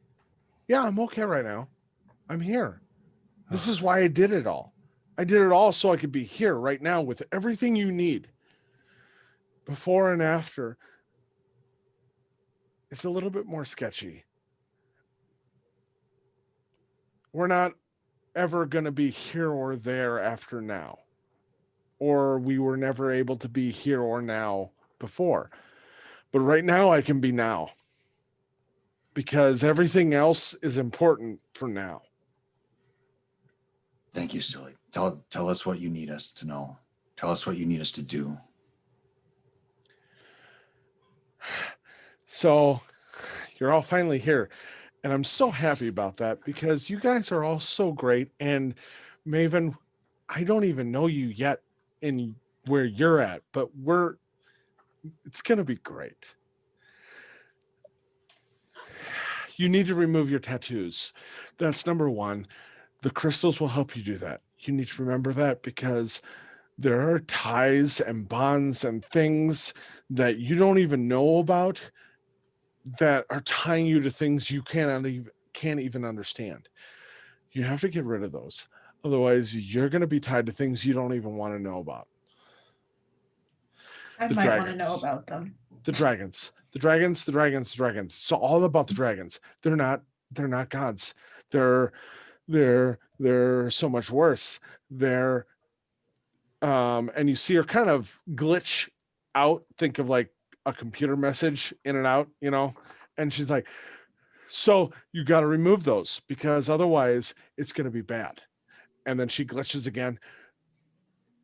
Yeah, I'm okay right now. I'm here. This is why I did it all. I did it all so I could be here right now with everything you need. Before and after, it's a little bit more sketchy. We're not ever going to be here or there after now. Or we were never able to be here or now before. But right now I can be now. Because everything else is important for now. Thank you, silly. Tell us what you need us to know. Tell us what you need us to do. So you're all finally here. And I'm so happy about that because you guys are all so great. And Maven, I don't even know you yet in where you're at, but it's going to be great. You need to remove your tattoos. That's number one. The crystals will help you do that. You need to remember that because there are ties and bonds and things that you don't even know about that are tying you to things you can't even understand. You have to get rid of those. Otherwise, you're going to be tied to things you don't even want to know about. I might want to know about them. The dragons. So all about the dragons. They're not gods. They're so much worse. They're and you see her kind of glitch out. Think of like a computer message in and out, and she's like, so you got to remove those because otherwise it's going to be bad. And then she glitches again.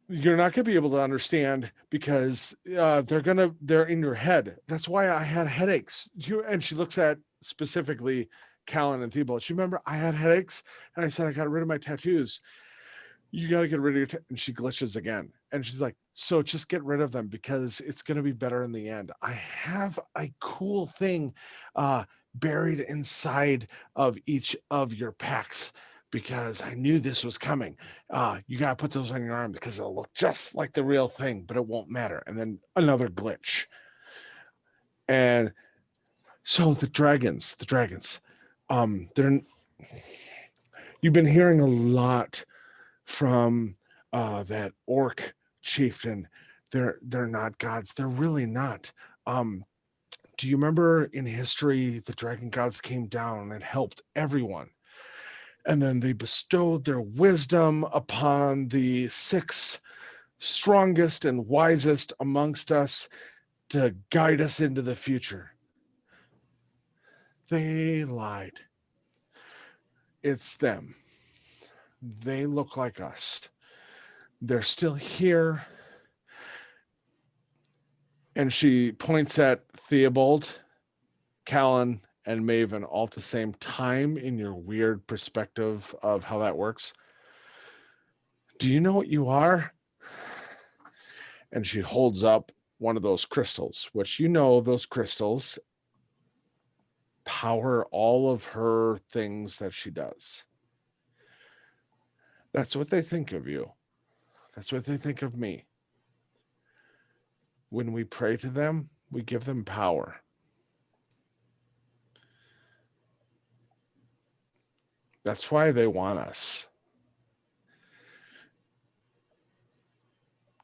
You're not going to be able to understand because they're in your head. That's why I had headaches. And she looks at specifically Callan and Thibault. She remember I had headaches and I said, I got rid of my tattoos. You got to get rid of your and she glitches again. And she's like, so just get rid of them because it's going to be better in the end. I have a cool thing. buried inside of each of your packs because I knew this was coming. You got to put those on your arm because they'll look just like the real thing, but it won't matter. And then another glitch. And so the dragons, they're, you've been hearing a lot from that orc chieftain. They're not gods. They're really not. Do you remember in history the dragon gods came down and helped everyone? And then they bestowed their wisdom upon the 6 strongest and wisest amongst us to guide us into the future. They lied. It's them. They look like us. They're still here. And she points at Theobald, Callan, and Maven all at the same time in your weird perspective of how that works. Do you know what you are? And she holds up one of those crystals, which, you know, those crystals power all of her things that she does. That's what they think of you. That's what they think of me. When we pray to them, we give them power. That's why they want us.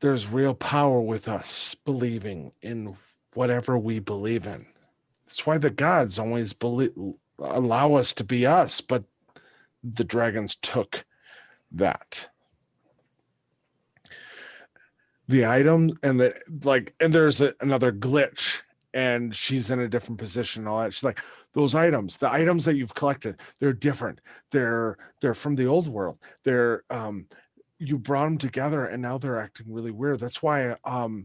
There's real power with us believing in whatever we believe in. That's why the gods always allow us to be us, but the dragons took that. The item and there's another glitch, and she's in a different position and all that. She's like, the items that you've collected, they're different. They're from the old world. They're you brought them together and now they're acting really weird. That's why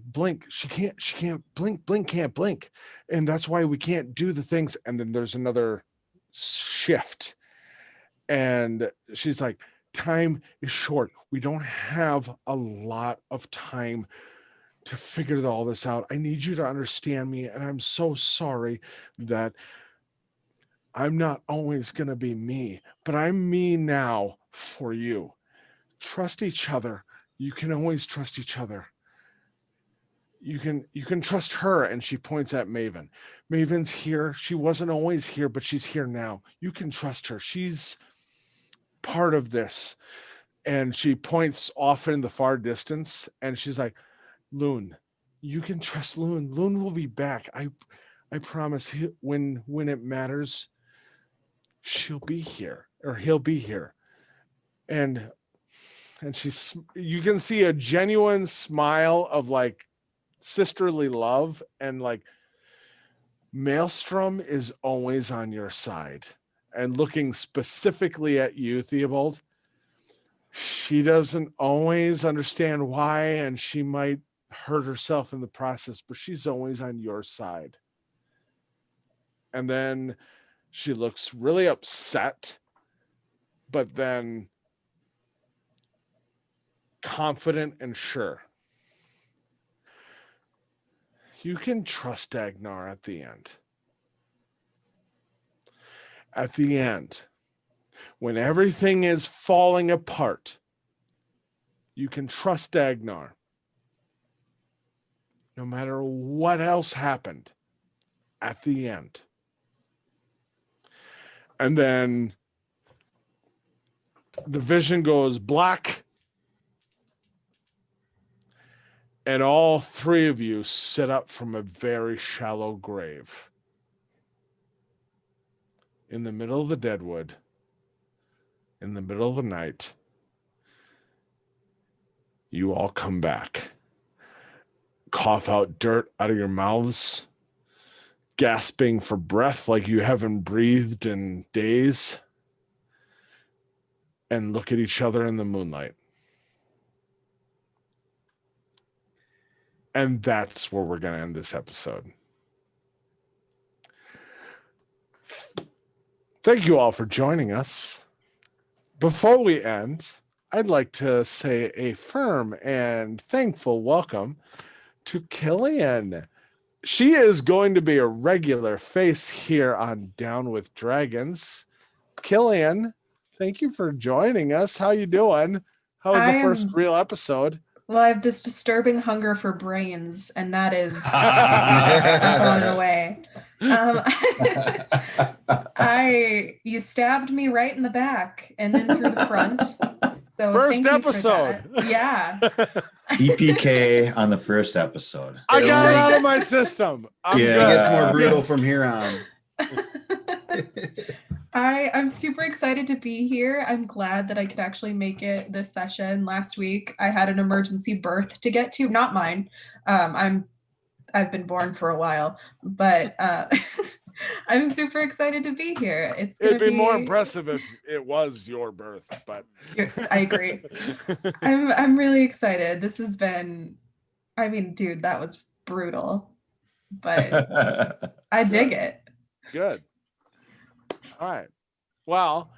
Blink, she can't blink. Blink can't blink. And that's why we can't do the things. And then there's another shift. And she's like, time is short. We don't have a lot of time to figure all this out. I need you to understand me. And I'm so sorry that I'm not always going to be me, but I'm me now for you. Trust each other. You can always trust each other. You can trust her. And she points at Maven. Maven's here. She wasn't always here, but she's here now. You can trust her. She's part of this. And she points off in the far distance, and she's like, Loon, you can trust Loon. Loon will be back. I promise. When it matters, she'll be here, or he'll be here. And you can see a genuine smile of like sisterly love, and like Maelstrom is always on your side. And looking specifically at you, Theobald, she doesn't always understand why, and she might hurt herself in the process, but she's always on your side. And then she looks really upset, but then confident and sure. You can trust Dagnar at the end. At the end, when everything is falling apart, you can trust Dagnar. No matter what else happened at the end. And then the vision goes black, and all 3 of you sit up from a very shallow grave. In the middle of the deadwood, in the middle of the night, you all come back. Cough out dirt out of your mouths, gasping for breath like you haven't breathed in days, and look at each other in the moonlight. And that's where we're going to end this episode. Thank you all for joining us. Before we end, I'd like to say a firm and thankful welcome to Killian. she is going to be a regular face here on Down with Dragons. Killian, thank you for joining us. How you doing? How was the first I'm- real episode? Well, I have this disturbing hunger for brains, and that is not going away. You stabbed me right in the back and then through the front. So First thank you for episode. that. Yeah. TPK on the first episode. I It got it only- out of my system. I'm Yeah. It good. gets more brutal from here on. I'm super excited to be here. I'm glad that I could actually make it this session. Last week I had an emergency birth to get to, not mine. I've been born for a while, but I'm super excited to be here. It'd be more impressive if it was your birth, but I agree. I'm really excited. This has been, I mean, dude, that was brutal, but I dig it. Good. All right. Well,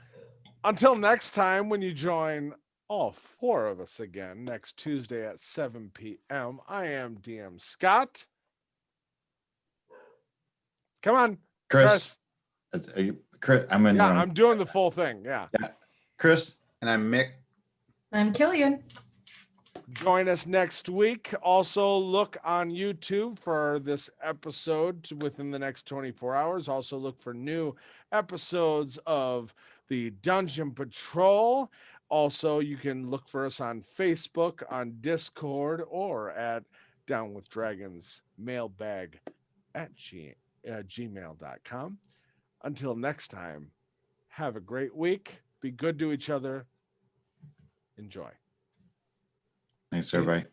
until next time, when you join all four of us again next Tuesday at 7 p.m., I am DM Scott. Come on, Chris, are you, Chris, I'm in. Yeah, I'm doing the full thing. Yeah. Chris, And I'm Mick. I'm Killian. Join us next week. Also, look on YouTube for this episode within the next 24 hours. Also, look for new episodes of the Dungeon Patrol. Also, you can look for us on Facebook, on Discord, or at Down with Dragons mailbag at gmail.com. Until next time, have a great week. Be good to each other. Enjoy. thanks everybody.